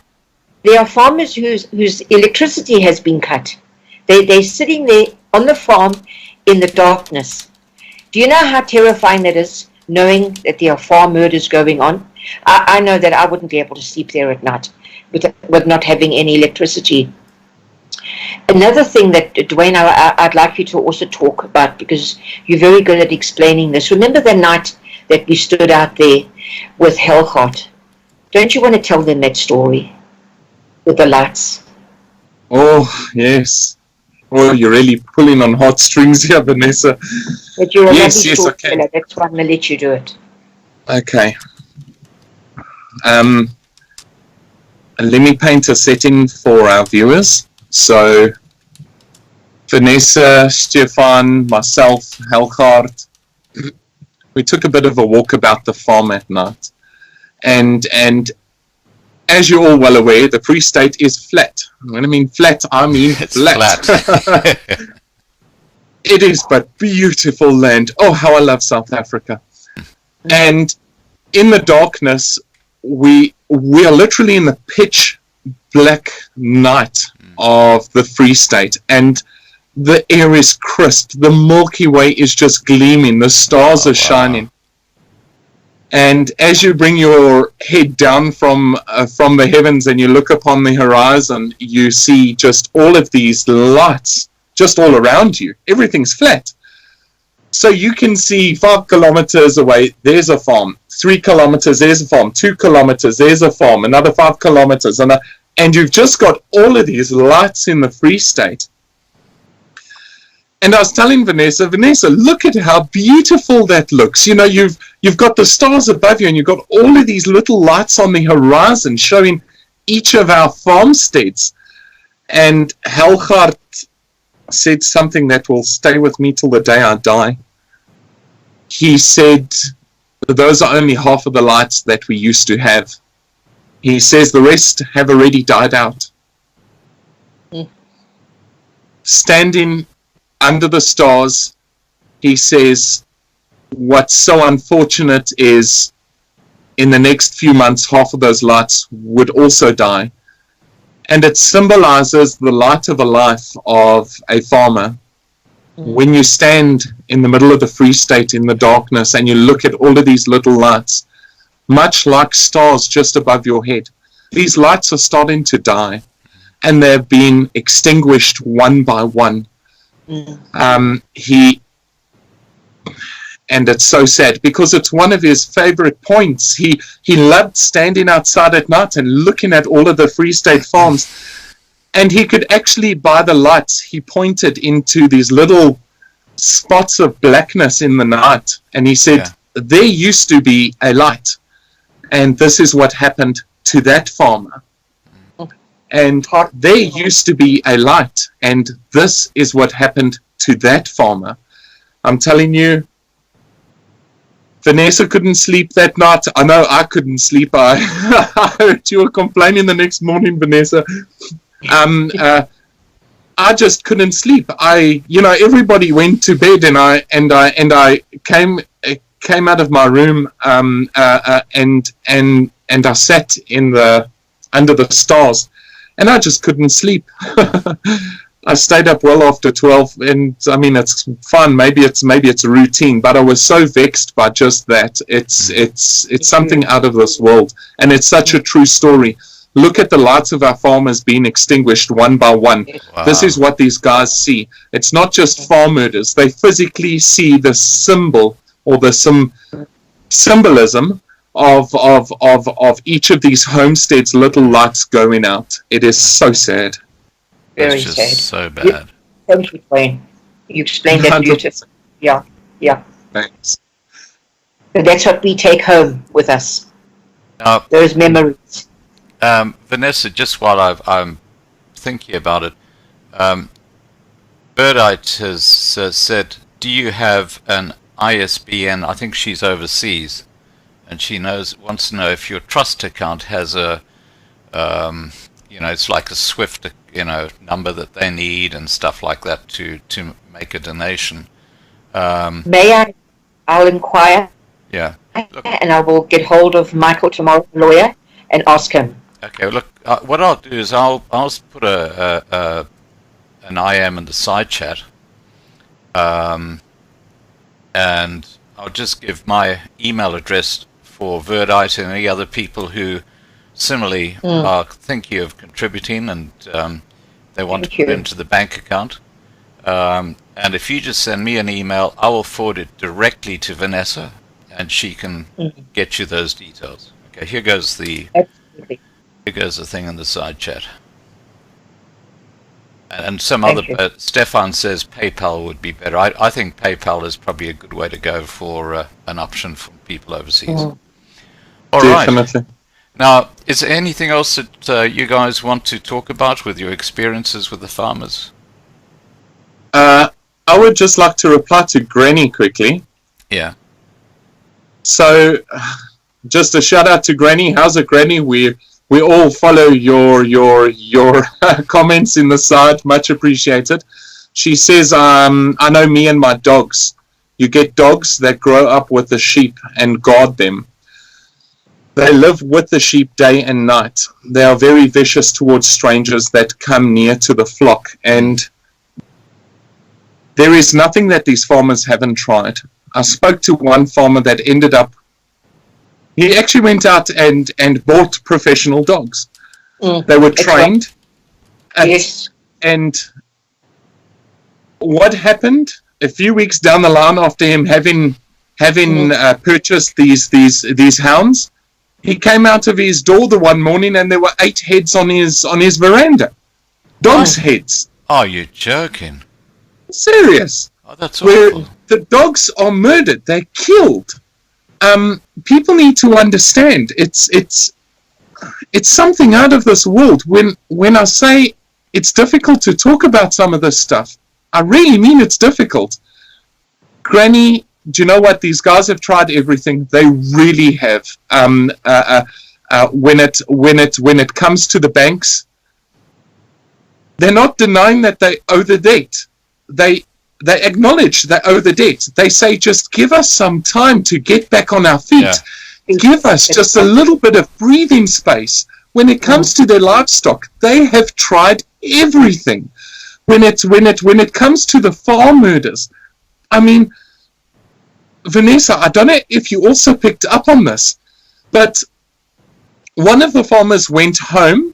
there are farmers whose electricity has been cut. They're sitting there on the farm in the darkness. Do you know how terrifying that is, knowing that there are farm murders going on? I know that I wouldn't be able to sleep there at night with not having any electricity. Another thing that, Dwayne, I'd like you to also talk about, because you're very good at explaining this. Remember the night that we stood out there with Hellgard? Don't you want to tell them that story with the lights? Oh, yes. Oh, you're really pulling on heartstrings here, Vanessa. But you're a Yes, lovely yes, I can. storyteller. That's why I'm going to let you do it. Okay. Let me paint a setting for our viewers. So, Vanessa, Stefan, myself, Hellgard, we took a bit of a walk about the farm at night. And as you're all well aware, the Free State is flat. When I mean flat, I mean It's flat. flat. It is but beautiful land. Oh, how I love South Africa. And in the darkness, we are literally in the pitch black night of the Free State, and the air is crisp. The Milky Way is just gleaming. The stars are shining. And as you bring your head down from the heavens and you look upon the horizon, you see just all of these lights just all around you. Everything's flat. So you can see 5 kilometers away, there's a farm. 3 kilometers, there's a farm. 2 kilometers, there's a farm. Another 5 kilometers. And you've just got all of these lights in the Free State. And I was telling Vanessa, look at how beautiful that looks. You know, you've got the stars above you, and you've got all of these little lights on the horizon showing each of our farmsteads. And Hellgard said something that will stay with me till the day I die. He said, those are only half of the lights that we used to have. He says the rest have already died out. Standing under the stars, he says, what's so unfortunate is in the next few months, half of those lights would also die. And it symbolizes the light of a life of a farmer. When you stand in the middle of the Free State in the darkness and you look at all of these little lights, much like stars just above your head, these lights are starting to die, and they're being extinguished one by one. And it's so sad, because it's one of his favorite points. He loved standing outside at night and looking at all of the Free State farms, and he could actually, by the lights, he pointed into these little spots of blackness in the night, and he said, there used to be a light, and this is what happened to that farmer. And there used to be a light, and this is what happened to that farmer. I'm telling you, Vanessa couldn't sleep that night. I know I couldn't sleep. I heard you were complaining the next morning, Vanessa. I just couldn't sleep. Everybody went to bed, and I came out of my room, and I sat under the stars, and I just couldn't sleep. I stayed up well after 12, and I mean, it's fun. Maybe it's a routine, but I was so vexed by just that. It's something out of this world, and it's such a true story. Look at the lights of our farmers being extinguished one by one. Wow. This is what these guys see. It's not just farm murders. They physically see the symbol or the symbolism of each of these homesteads, little lights going out. It is so sad. Very It's just sad. so bad. Thank you, Wayne. You explained that 100%. beautifully. Yeah. Thanks. But that's what we take home with us. Now, Those memories. Vanessa, just while I'm thinking about it, Birdite has said, do you have an ISBN? I think she's overseas, and she wants to know if your trust account has a, it's like a SWIFT, number that they need and stuff like that to make a donation. May I? I'll inquire. Yeah. Look, And I will get hold of Michael tomorrow, the lawyer, and ask him. okay. Look, what I'll do is I'll put an IM in the side chat, and I'll just give my email address for Verdite and any other people who similarly are thinking of contributing and they want to put it into the bank account. And if you just send me an email, I will forward it directly to Vanessa, and she can get you those details. Okay, here goes the Absolutely. thing in the side chat. And some other, Stefan says PayPal would be better. I think PayPal is probably a good way to go for an option for people overseas. All right. Definitely. Now, is there anything else that you guys want to talk about with your experiences with the farmers? I would just like to reply to Granny quickly. Yeah. So, just a shout out to Granny. How's it, Granny? We all follow your comments in the side. Much appreciated. She says, I know me and my dogs. You get dogs that grow up with the sheep and guard them. They live with the sheep day and night. They are very vicious towards strangers that come near to the flock. And there is nothing that these farmers haven't tried. I spoke to one farmer that ended up, he actually went out and bought professional dogs. They were trained. Yes. And what happened a few weeks down the line after him having purchased these hounds, he came out of his door the one morning and there were 8 heads on his veranda. Dogs' heads. Oh, you're joking. Serious. Oh, that's Where awful. the dogs are murdered, they're killed. People need to understand it's something out of this world. When I say it's difficult to talk about some of this stuff, I really mean it's difficult. Granny, do you know what? These guys have tried everything. They really have. When it comes to the banks, they're not denying that they owe the debt. They acknowledge they owe the debt. They say, just give us some time to get back on our feet. Yeah. Give us just a little bit of breathing space. When it comes to their livestock, they have tried everything. When it comes to the farm murders, I mean, Vanessa, I don't know if you also picked up on this, but one of the farmers went home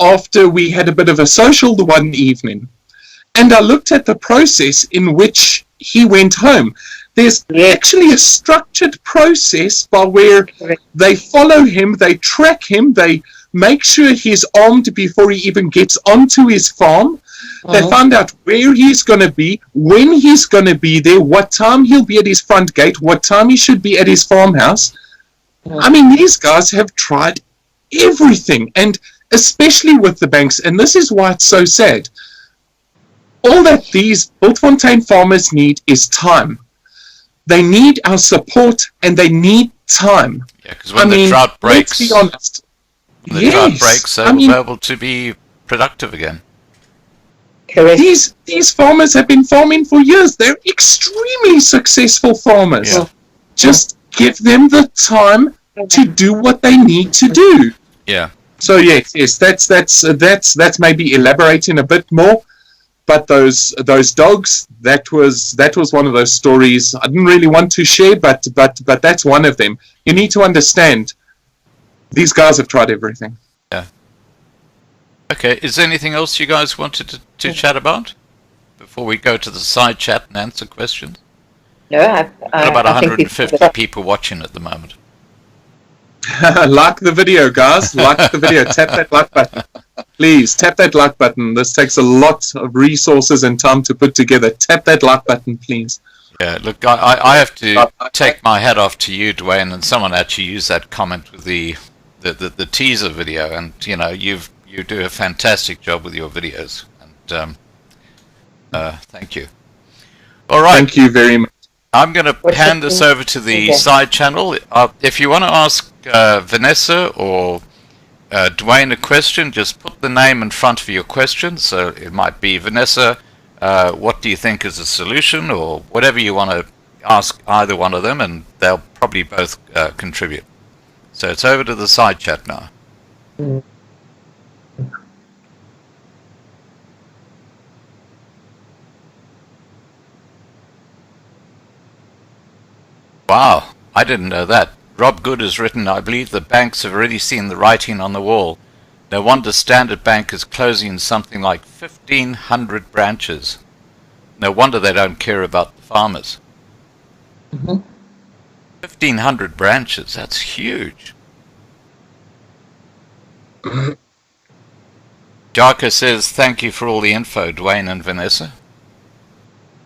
after we had a bit of a social the one evening. And I looked at the process in which he went home. There's actually a structured process by where they follow him, they track him, they make sure he's armed before he even gets onto his farm. They find out where he's going to be, when he's going to be there, what time he'll be at his front gate, what time he should be at his farmhouse. I mean, these guys have tried everything, and especially with the banks, and this is why it's so sad. All that these Bultfontein farmers need is time. They need our support, and they need time. Yeah, because when the drought breaks, let's be honest. drought breaks, they will be able to be productive again. Correct. These farmers have been farming for years. They're extremely successful farmers. Yeah. Just give them the time to do what they need to do. Yeah. So yes, that's maybe elaborating a bit more. But those dogs, that was one of those stories I didn't really want to share, but that's one of them. You need to understand, these guys have tried everything. Yeah. Okay, is there anything else you guys wanted to chat about before we go to the side chat and answer questions? No, We've got about I think 150 people watching at the moment. Like the video, guys. Like the video. Tap that like button. Please, tap that like button. This takes a lot of resources and time to put together. Tap that like button, please. Yeah, look, I have to take my hat off to you, Dwayne, and someone actually used that comment with the teaser video, and you do a fantastic job with your videos, and thank you. All right. Thank you very much. I'm going to hand this over to the side channel. If you want to ask Vanessa or Dwayne a question, just put the name in front of your question. So it might be, Vanessa, what do you think is a solution, or whatever you want to ask either one of them, and they'll probably both contribute. So it's over to the side chat now. Wow, I didn't know that. Rob Good has written, I believe the banks have already seen the writing on the wall. No wonder Standard Bank is closing something like 1,500 branches. No wonder they don't care about the farmers. 1,500 branches, that's huge. Jarka says, thank you for all the info, Dwayne and Vanessa.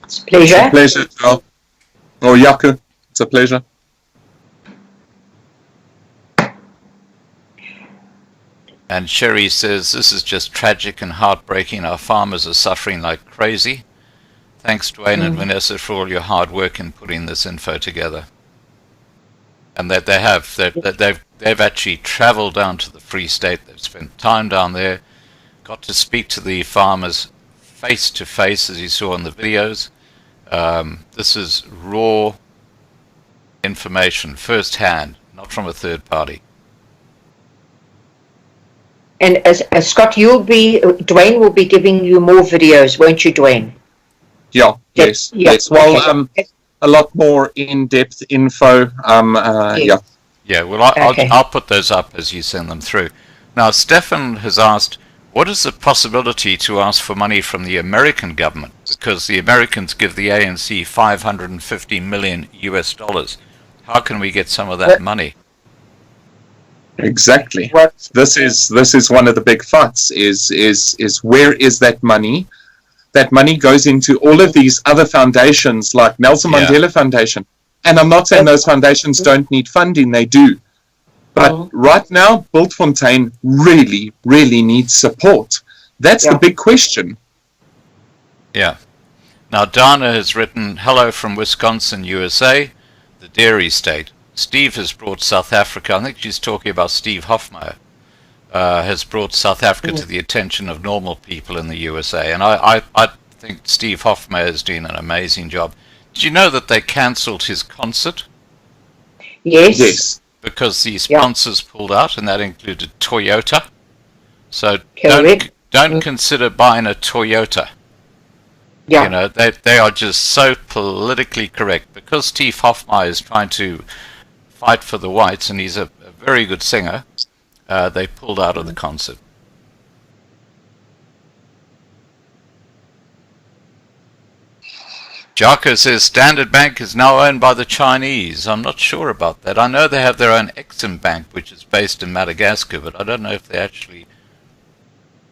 It's a pleasure. It's a pleasure, Joel. Oh, Jaco. It's a pleasure. And Sherry says, this is just tragic and heartbreaking. Our farmers are suffering like crazy. Thanks, Dwayne and Vanessa, for all your hard work in putting this info together. And that they've actually traveled down to the Free State. They've spent time down there, got to speak to the farmers face to face, as you saw in the videos. This is raw information, first hand, not from a third party. And as Scott, Dwayne will be giving you more videos, won't you, Dwayne? Yeah, yes. Well, okay. A lot more in-depth info. Yeah. Yeah, well, I'll put those up as you send them through. Now, Stefan has asked, what is the possibility to ask for money from the American government? Because the Americans give the ANC $550 million US. How can we get some of that money? Exactly. This is one of the big fights. Is where is that money? That money goes into all of these other foundations, like Nelson Mandela Foundation. And I'm not saying those foundations don't need funding; they do. But right now, Bultfontein really, really needs support. That's the big question. Yeah. Now, Dana has written, hello from Wisconsin, USA, the dairy state. Steve has brought South Africa, I think she's talking about Steve Hofmeyr, has brought South Africa to the attention of normal people in the USA. And I think Steve Hofmeyr is doing an amazing job. Did you know that they cancelled his concert? Yes. Because the sponsors pulled out, and that included Toyota. So don't consider buying a Toyota. Yeah. You know, they are just so politically correct. Because Steve Hofmeyr is trying to fight for the whites, and he's a very good singer, they pulled out of the concert. Jarko says Standard Bank is now owned by the Chinese. I'm not sure about that. I know they have their own Exim Bank, which is based in Madagascar, but I don't know if they actually...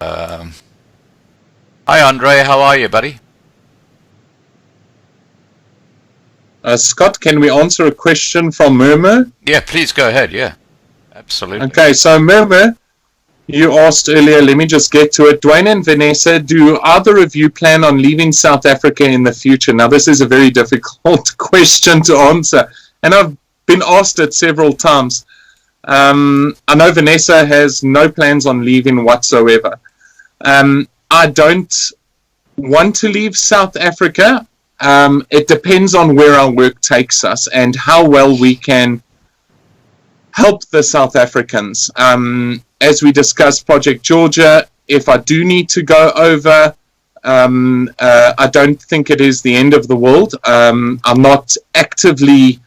Hi, Andre. How are you, buddy? Scott, can we answer a question from Murmur? Yeah, please go ahead. Yeah, absolutely. Okay, so Murmur, you asked earlier, let me just get to it. Dwayne and Vanessa, do either of you plan on leaving South Africa in the future? Now, this is a very difficult question to answer, and I've been asked it several times. I know Vanessa has no plans on leaving whatsoever. I don't want to leave South Africa. It depends on where our work takes us and how well we can help the South Africans. As we discussed Project Georgia, if I do need to go over, I don't think it is the end of the world. I'm not actively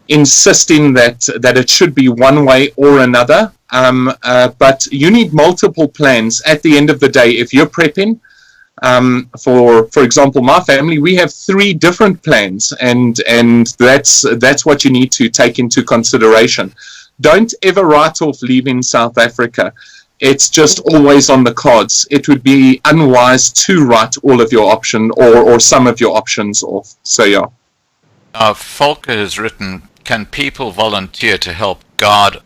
insisting that it should be one way or another, but you need multiple plans. At the end of the day, if you're prepping, for example, my family, we have 3 different plans, and that's what you need to take into consideration. don't ever write off leaving South Africa. It's just always on the cards. It would be unwise to write all of your option or some of your options off. So yeah. Volker has written, can people volunteer to help guard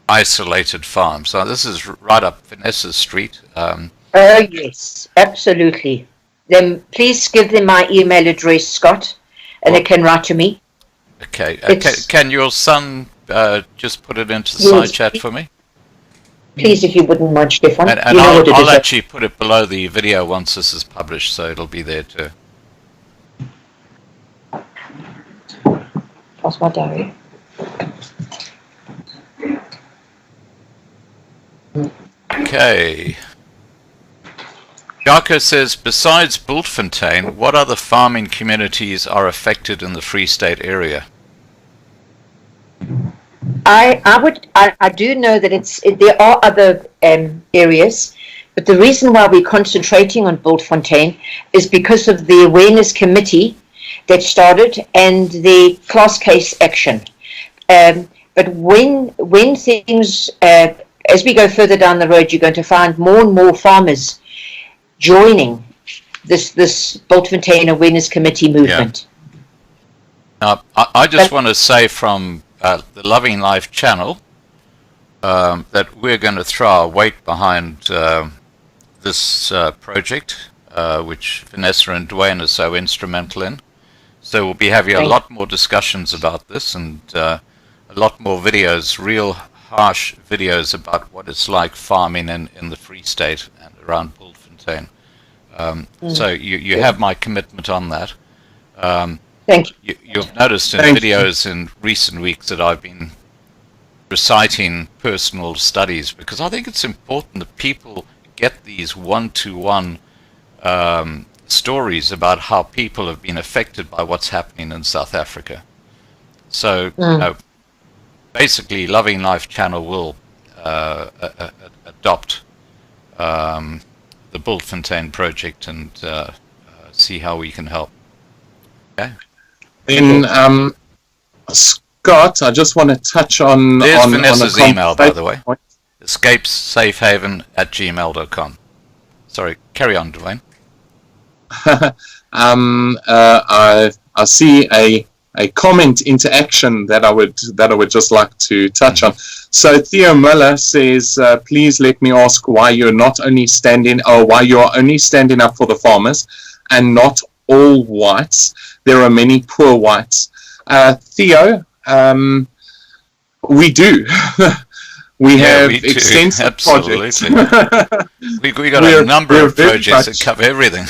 isolated farms? Now this is right up Vanessa's street. Oh yes, absolutely. Then please give them my email address, Scott, and they can write to me. Okay. Can your son just put it into the Yes, side chat for me? Please, if you wouldn't mind, Stefan. And You know what it I'll is. actually put it below the video once this is published, so it'll be there too. Pass my diary. Okay. Jaco says, besides Bultfontein, what other farming communities are affected in the Free State area? I do know that there are other areas, but the reason why we're concentrating on Bultfontein is because of the awareness committee that started and the class case action. But when things, as we go further down the road, you're going to find more and more farmers joining this Bultfontein Awareness Committee movement. Now, I just want to say from the Loving Life channel that we're going to throw our weight behind this project, which Vanessa and Dwayne are so instrumental in. So we'll be having a lot more discussions about this and a lot more videos, real harsh videos about what it's like farming in the Free State and around Bultfontein. So you have my commitment on that. Thank you. You've noticed in videos in recent weeks that I've been reciting personal studies because I think it's important that people get these one-to-one stories about how people have been affected by what's happening in South Africa. So, you know, basically, Loving Life channel will adopt the Bultfontein project and see how we can help. Okay. Then, Scott, I just want to touch on... There's on Vanessa's a email, by the way. escapesafehaven@gmail.com. Sorry, carry on, Dwayne. I see a comment interaction that I would just like to touch on. So Theo Muller says, please let me ask why you're only standing up for the farmers and not all whites. There are many poor whites. Theo, we do. We have extensive projects. we got a number of projects that cover everything.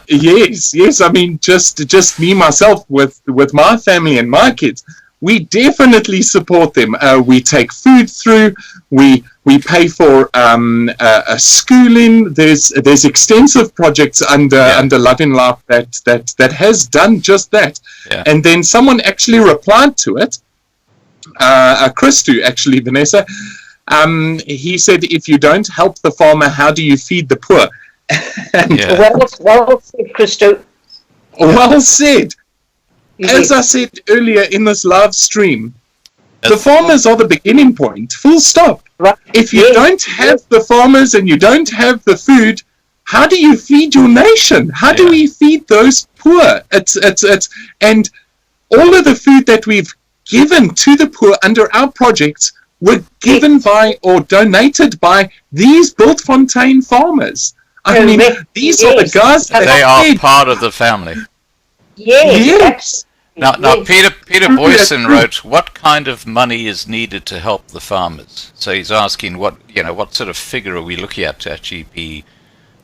Yes. I mean, just me, myself, with my family and my kids, we definitely support them. We take food through. We pay for a schooling. There's extensive projects under Loving Life that has done just that. Yeah. And then someone actually replied to it. Christu, actually, Vanessa. He said, if you don't help the farmer, how do you feed the poor? Well said, Christo. Well said. Yes. As I said earlier in this live stream, the farmers are the beginning point, full stop. Right. If you don't have the farmers and you don't have the food, how do you feed your nation? How do we feed those poor? It's and all of the food that we've given to the poor under our projects were given by or donated by these Bultfontein farmers. I mean, these are the guys that they are part of the family. Yes. Now Peter Boyson wrote, what kind of money is needed to help the farmers? So he's asking what sort of figure are we looking at to actually be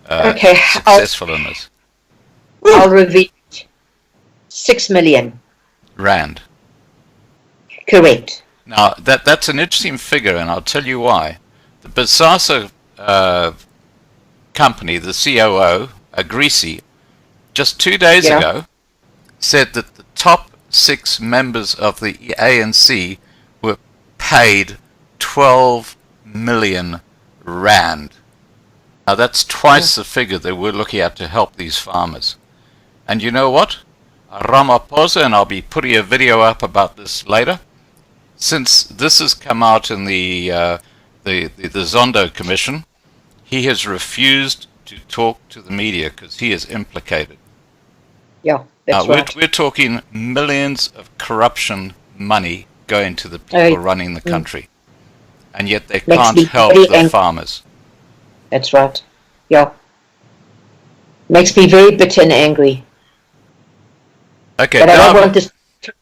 successful in this? I'll reveal it. 6 million. Rand. Correct. Now that's an interesting figure, and I'll tell you why. The Basasa company, the COO, Greasy, just 2 days ago, said that the top 6 members of the ANC were paid 12 million Rand. Now that's twice the figure that we're looking at to help these farmers. And you know what? Ramaphosa, and I'll be putting a video up about this later, since this has come out in the Zondo Commission, he has refused to talk to the media because he is implicated. Yeah, that's right. We're talking millions of corruption money going to the people running the country, and yet they can't help the farmers. That's right. Yeah. Makes me very bitter and angry. Okay, but I don't want this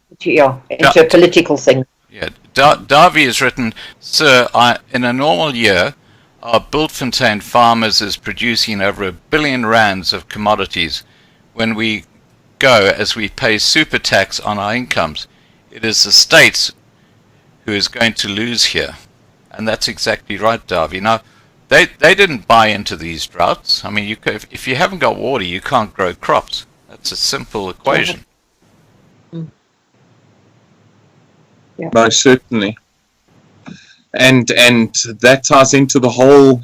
into a political thing. Yeah, Davy has written, Sir, in a normal year, our Bultfontein farmers is producing over R1 billion of commodities. When we go, as we pay super tax on our incomes, it is the states who is going to lose here. And that's exactly right, Davy. Now, they didn't buy into these droughts. I mean, if you haven't got water, you can't grow crops. That's a simple equation. Yeah. Most certainly. And that ties into the whole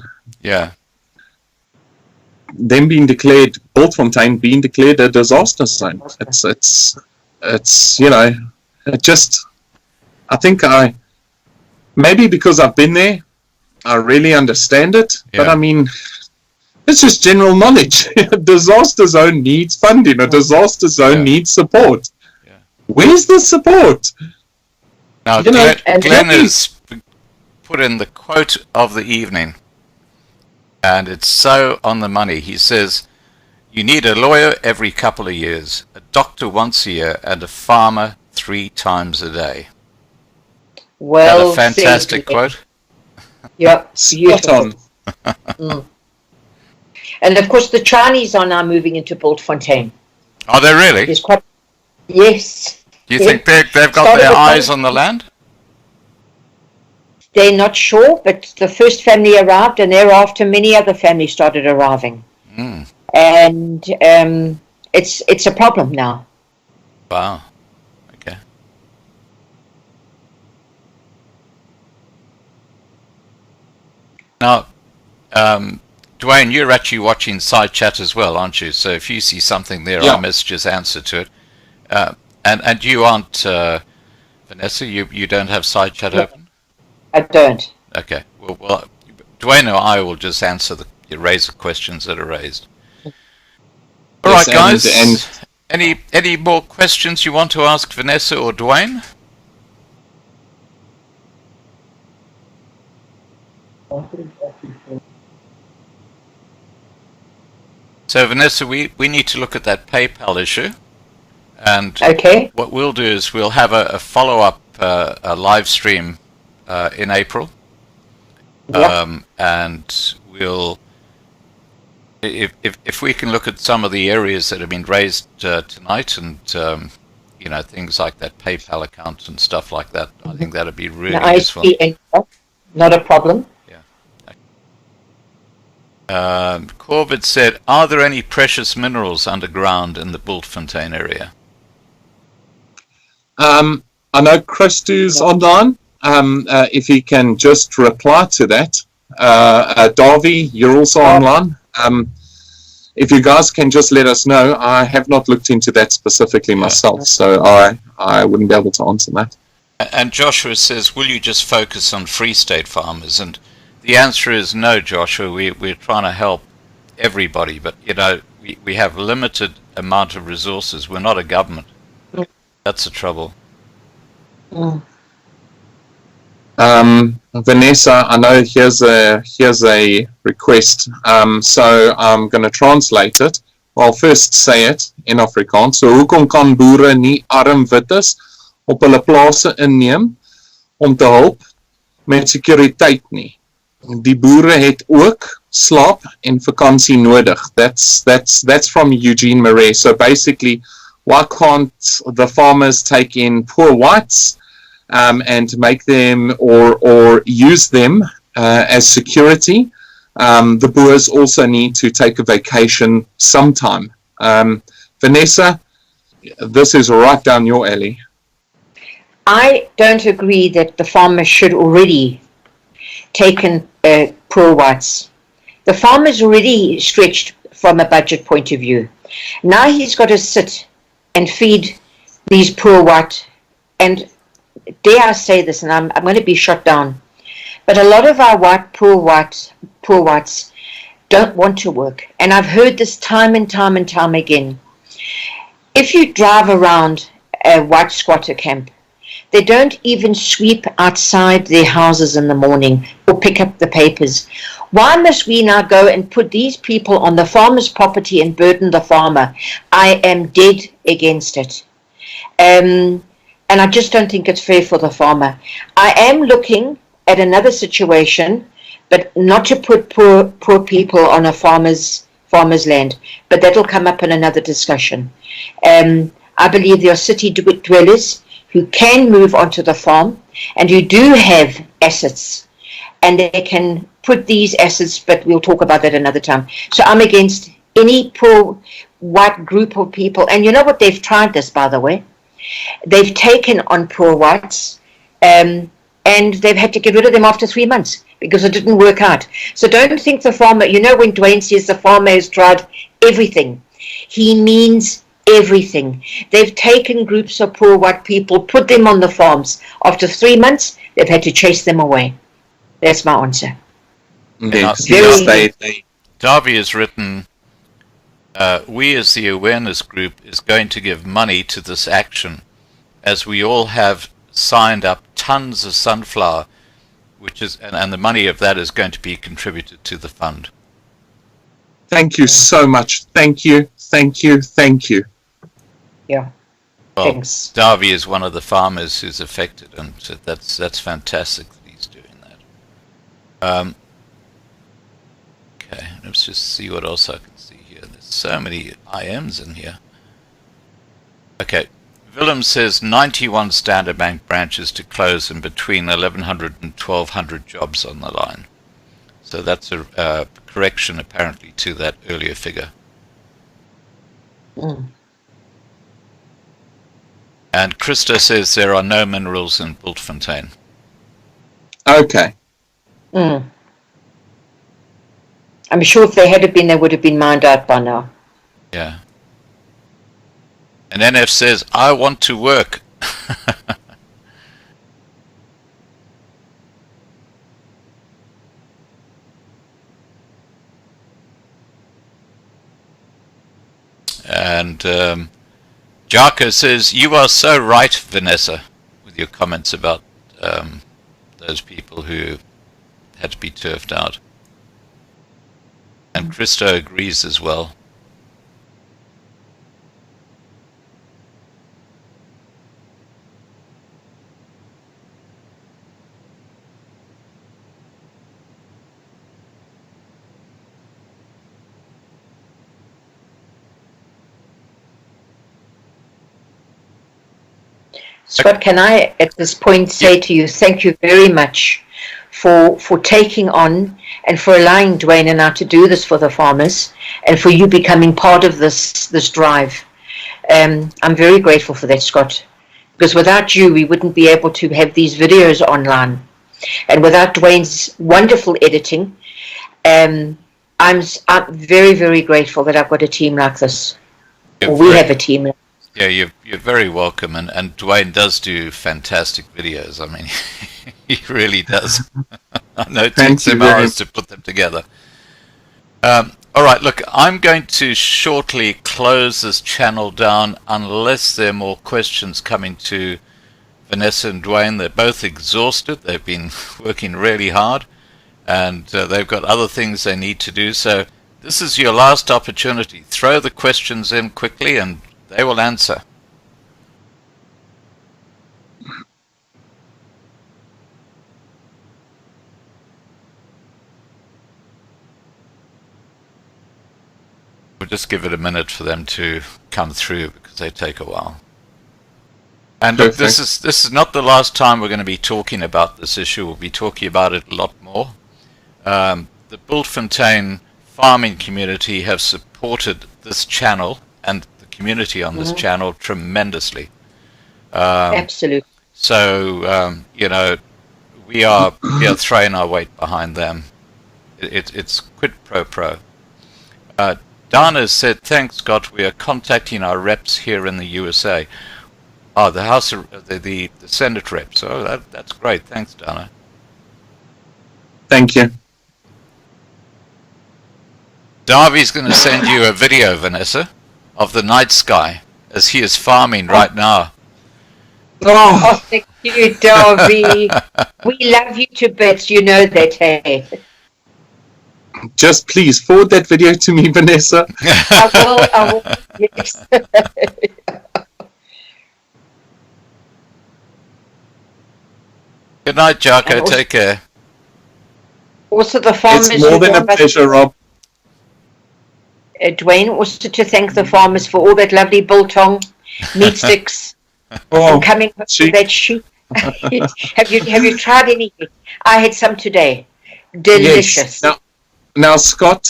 them being declared, Bultfontein being declared a disaster zone. It's you know, it just, I think maybe because I've been there, I really understand it. But I mean, it's just general knowledge. A disaster zone needs funding. A disaster zone needs support. Where's the support? Now, Glenn has put in the quote of the evening, and it's so on the money. He says, you need a lawyer every couple of years, a doctor once a year, and a farmer 3 times a day. Well, is that a fantastic quote? Yep, beautiful. And of course, the Chinese are now moving into Bultfontein. Are they really? Yes. Do you think they've got their eyes on the land? They're not sure, but the first family arrived, and thereafter many other families started arriving. And it's a problem now. Wow. Okay. Now, Dwayne, you're actually watching side chat as well, aren't you? So if you see something there, I must just answer to it. And you aren't, Vanessa, you don't have side chat open? I don't. Okay. Well, Dwayne or I will just answer raise the questions that are raised. All right, guys. Any more questions you want to ask Vanessa or Dwayne? So, Vanessa, we need to look at that PayPal issue. And what we'll do is we'll have a follow-up a live stream in April. And we'll, if we can look at some of the areas that have been raised tonight, and you know, things like that PayPal account and stuff like that, I think that'd be really useful. Not a problem. Corbett said, are there any precious minerals underground in the Bultfontein area? I know Christo's online. If he can just reply to that. Davy, you're also online. If you guys can just let us know. I have not looked into that specifically myself, so I wouldn't be able to answer that. And Joshua says, will you just focus on Free State farmers? And the answer is no, Joshua. We're trying to help everybody, but you know, we have limited amount of resources. We're not a government. That's the trouble. Vanessa, I know here's a request. So I'm going to translate it. Well, first say it in Afrikaans. So hoekom kan boere nie arm wites op hulle plase inneem om te help met sekuriteit nie? Die boere het ook slaap en vakansie nodig. That's from Eugene Marais. So basically, why can't the farmers take in poor whites and make them or use them as security? The boers also need to take a vacation sometime. Vanessa, this is right down your alley. I don't agree that the farmers should already taken poor whites. The farmer's already stretched from a budget point of view. Now he's got to sit and feed these poor white, and dare I say this, and I'm going to be shot down, but a lot of our poor whites don't want to work. And I've heard this time and time and time again. If you drive around a white squatter camp, they don't even sweep outside their houses in the morning or pick up the papers. Why must we now go and put these people on the farmer's property and burden the farmer? I am dead against it. And I just don't think it's fair for the farmer. I am looking at another situation, but not to put poor people on a farmer's land. But that'll come up in another discussion. I believe there are city dwellers who can move onto the farm and who do have assets, and they can put these assets, but we'll talk about that another time. So I'm against any poor white group of people. And you know what? They've tried this, by the way. They've taken on poor whites, and they've had to get rid of them after 3 months because it didn't work out. So don't think the farmer, you know, when Dwayne says the farmer has tried everything, he means everything. They've taken groups of poor white people, put them on the farms. After 3 months, they've had to chase them away. That's my answer. Yes, Darby has written, we as the awareness group is going to give money to this action, as we all have signed up tons of sunflower, which is, and the money of that is going to be contributed to the fund. Thank you so much. Thank you. Yeah. Well, Thanks. Darby is one of the farmers who's affected, and so that's fantastic that he's doing that. Okay, let's just see what else I can see here. There's so many IMs in here. Okay, Willem says 91 Standard Bank branches to close and between 1,100 and 1,200 jobs on the line. So that's a correction apparently to that earlier figure. Mm. And Krista says there are no minerals in Bultfontein. Okay. Mm. I'm sure if they had been, they would have been mined out by now. Yeah. And NF says, I want to work. And Jarko says, you are so right, Vanessa, with your comments about those people who had to be turfed out. And Christo agrees as well. Scott, can I at this point say to you, thank you very much for taking on and for allowing Dwayne and I to do this for the farmers, and for you becoming part of this drive. I'm very grateful for that, Scott, because without you, we wouldn't be able to have these videos online. And without Dwayne's wonderful editing, I'm very, very grateful that I've got a team like this. Or we have a team like this. Yeah, you're very welcome, and Dwayne does do fantastic videos. I mean, he really does. I know it takes him hours to put them together. All right, look, I'm going to shortly close this channel down unless there are more questions coming to Vanessa and Dwayne. They're both exhausted. They've been working really hard, and they've got other things they need to do. So this is your last opportunity. Throw the questions in quickly, and they will answer. We'll just give it a minute for them to come through because they take a while. And look, this is not the last time we're going to be talking about this issue. We'll be talking about it a lot more. The Bultfontein farming community have supported this channel and community on this channel tremendously. Absolutely. So you know, we are throwing our weight behind them. It's quid pro pro. Dana said, thanks Scott, we are contacting our reps here in the USA. Oh, the House of the Senate reps. Oh, that's great. Thanks, Dana. Thank you. Darby's going to send you a video, Vanessa, of the night sky as he is farming right now. Oh, thank you, Darby. We love you to bits, you know that, hey? Just please forward that video to me, Vanessa. I will, yes. Good night, Jocko. Take care. Also, the farmers. It's more than a pleasure, Rob. Dwayne, also to thank the farmers for all that lovely biltong, meat sticks, Oh, and coming up with that sheep. have you tried anything? I had some today. Delicious. yes. Now, Scott,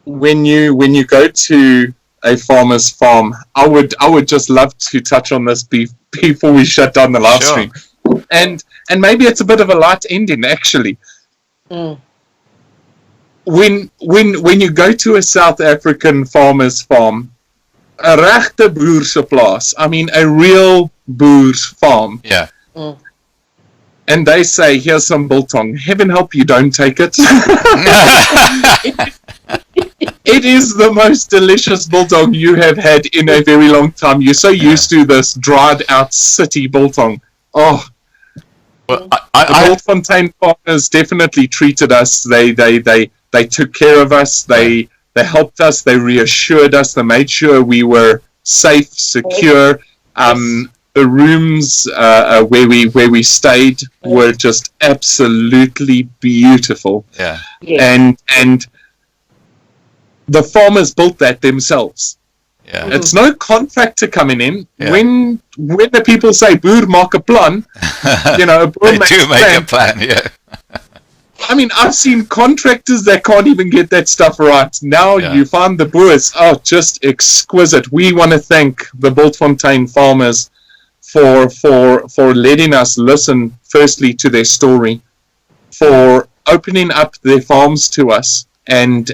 when you go to a farmer's farm, I would just love to touch on this before we shut down the live stream, and maybe it's a bit of a light ending actually. Mm. When you go to a South African farmer's farm, a regte boerse plaas, I mean a real boer's farm. Yeah. Mm. And they say, here's some biltong. Heaven help you, don't take it. It is the most delicious biltong you have had in a very long time. You're so used to this dried out city biltong. Oh, Well, the Bultfontein farmers definitely treated us. They took care of us. They helped us. They reassured us. They made sure we were safe, secure. The rooms where we stayed were just absolutely beautiful. yeah. And the farmers built that themselves. Yeah. It's no contractor coming in. Yeah. When the people say boer maak 'n plan, you know, a boer They makes do a make plan. a plan, yeah. I mean, I've seen contractors that can't even get that stuff right. Now Yeah. you find the boers, just exquisite. We want to thank the Bultfontein farmers for letting us listen firstly to their story, for opening up their farms to us and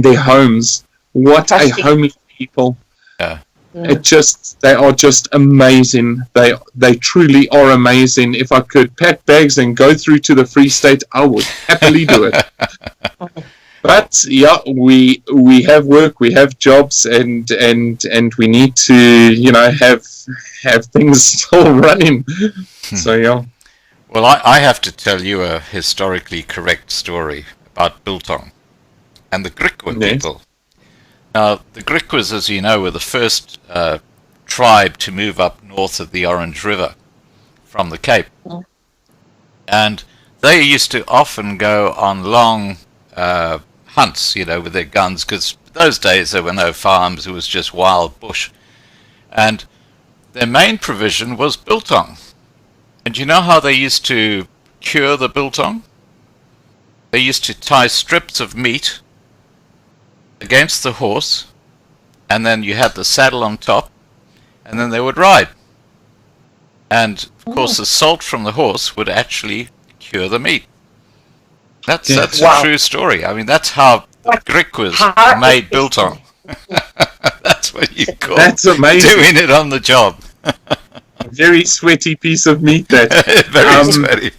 their homes. What Fantastic. a homely people. Yeah. They are just amazing. They truly are amazing. If I could pack bags and go through to the Free State, I would happily do it. But yeah, we have work, we have jobs, and we need to, you know, have things still running. So yeah. Well, I have to tell you a historically correct story about biltong and the Griqua Yes. people. Now, the Griquas, as you know, were the first tribe to move up north of the Orange River from the Cape. And they used to often go on long hunts, you know, with their guns, because those days there were no farms, it was just wild bush. And their main provision was biltong. And you know how they used to cure the biltong? They used to tie strips of meat against the horse, and then you had the saddle on top, and then they would ride. And of course the salt from the horse would actually cure the meat. That's Wow. a true story. I mean, that's how the Griquas How made biltong. That's what you call That's amazing. doing it on the job. Very sweaty piece of meat that. Very sweaty.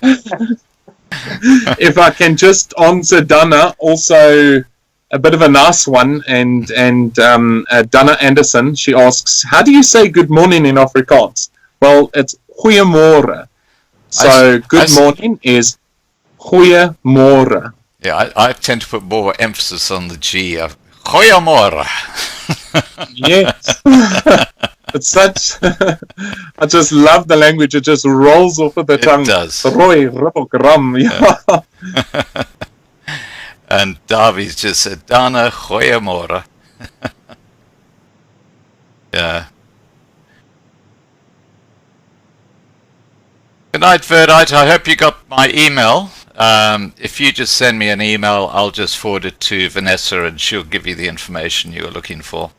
If I can just answer Dana, also a bit of a nice one, and Dana Anderson, she asks, how do you say good morning in Afrikaans? Well, it's goeiemôre. So good morning is goeiemôre. Yeah, I tend to put more emphasis on the G. Goeiemôre. Yes. It's such, I just love the language. It just rolls off of the tongue. It does. Roy, ribbok, ram. Yeah. And Davies just said, Dana, goeiemôre. Yeah. Good night, Verdite. I hope you got my email. If you just send me an email, I'll just forward it to Vanessa and she'll give you the information you were looking for.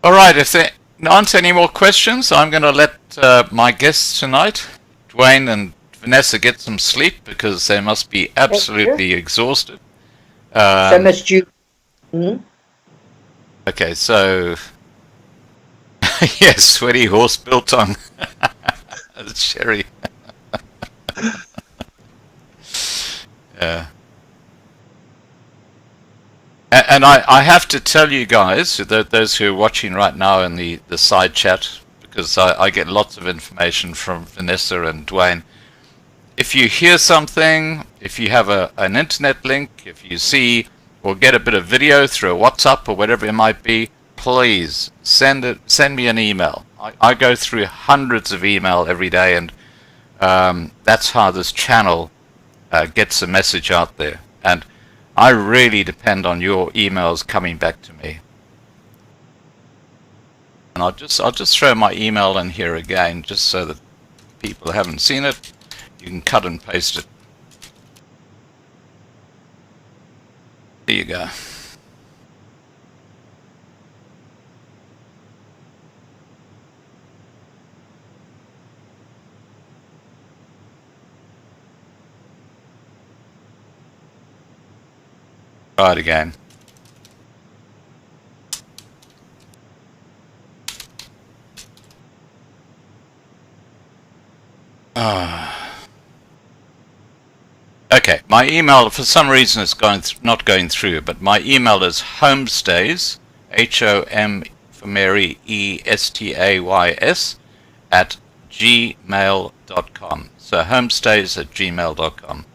All right, if there aren't any more questions, I'm going to let my guests tonight, Dwayne and Vanessa, get some sleep because they must be absolutely exhausted. So much due. Okay, so yes, sweaty horse biltong. That's Sherry. Yeah. And I have to tell you guys, those who are watching right now in the side chat, because I get lots of information from Vanessa and Dwayne. If you hear something, if you have an internet link, if you see or get a bit of video through a WhatsApp or whatever it might be, please send me an email. I go through hundreds of email every day, and that's how this channel gets a message out there. And I really depend on your emails coming back to me. And I'll just throw my email in here again, just so that people haven't seen it. You can cut and paste it. There you go. Try it again. Okay, my email, for some reason it's not going through, but my email is homestays, H-O-M for Mary, E-S-T-A-Y-S, at gmail.com. So homestays@gmail.com.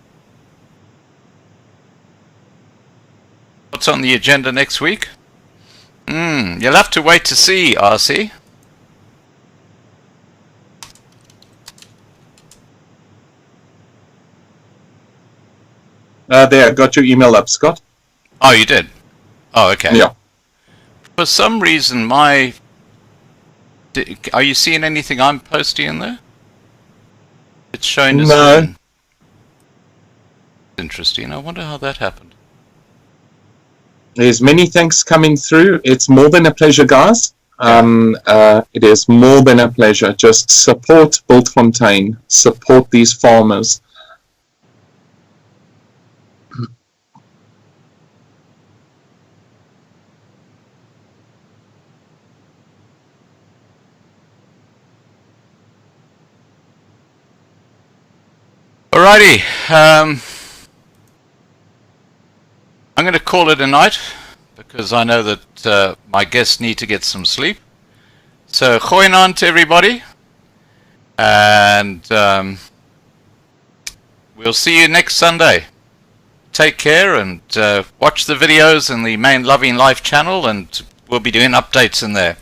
What's on the agenda next week? You'll have to wait to see, RC. There, got your email up, Scott. Oh, you did? Oh, okay. Yeah. For some reason, are you seeing anything I'm posting in there? It's showing us. No. Interesting. I wonder how that happened. There's many thanks coming through. It's more than a pleasure, guys. It is more than a pleasure. Just support Bultfontein. Support these farmers. Alrighty, I'm going to call it a night because I know that my guests need to get some sleep. So, goeie aand to everybody, and we'll see you next Sunday. Take care and watch the videos in the main Loving Life channel, and we'll be doing updates in there.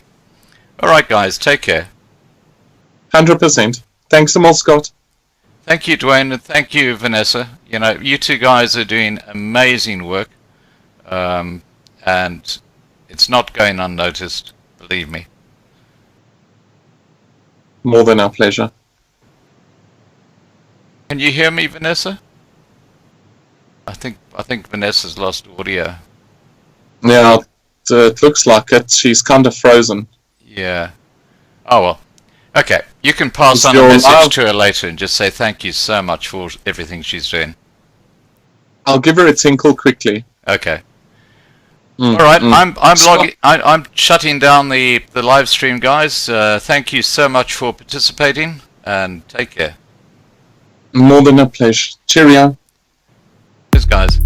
Alright guys, take care. 100%. Thanks so much, Scott. Thank you, Dwayne, and thank you, Vanessa. You know, you two guys are doing amazing work, and it's not going unnoticed, believe me. More than our pleasure. Can you hear me, Vanessa? I think Vanessa's lost audio. Yeah, it looks like it. She's kind of frozen. Yeah. Oh well. Okay, you can pass on a message to her later and just say thank you so much for everything she's doing. I'll give her a tinkle quickly. Okay. All right, I'm shutting down the live stream, guys. Thank you so much for participating, and take care. More than a pleasure. Cheerio. Cheers, guys.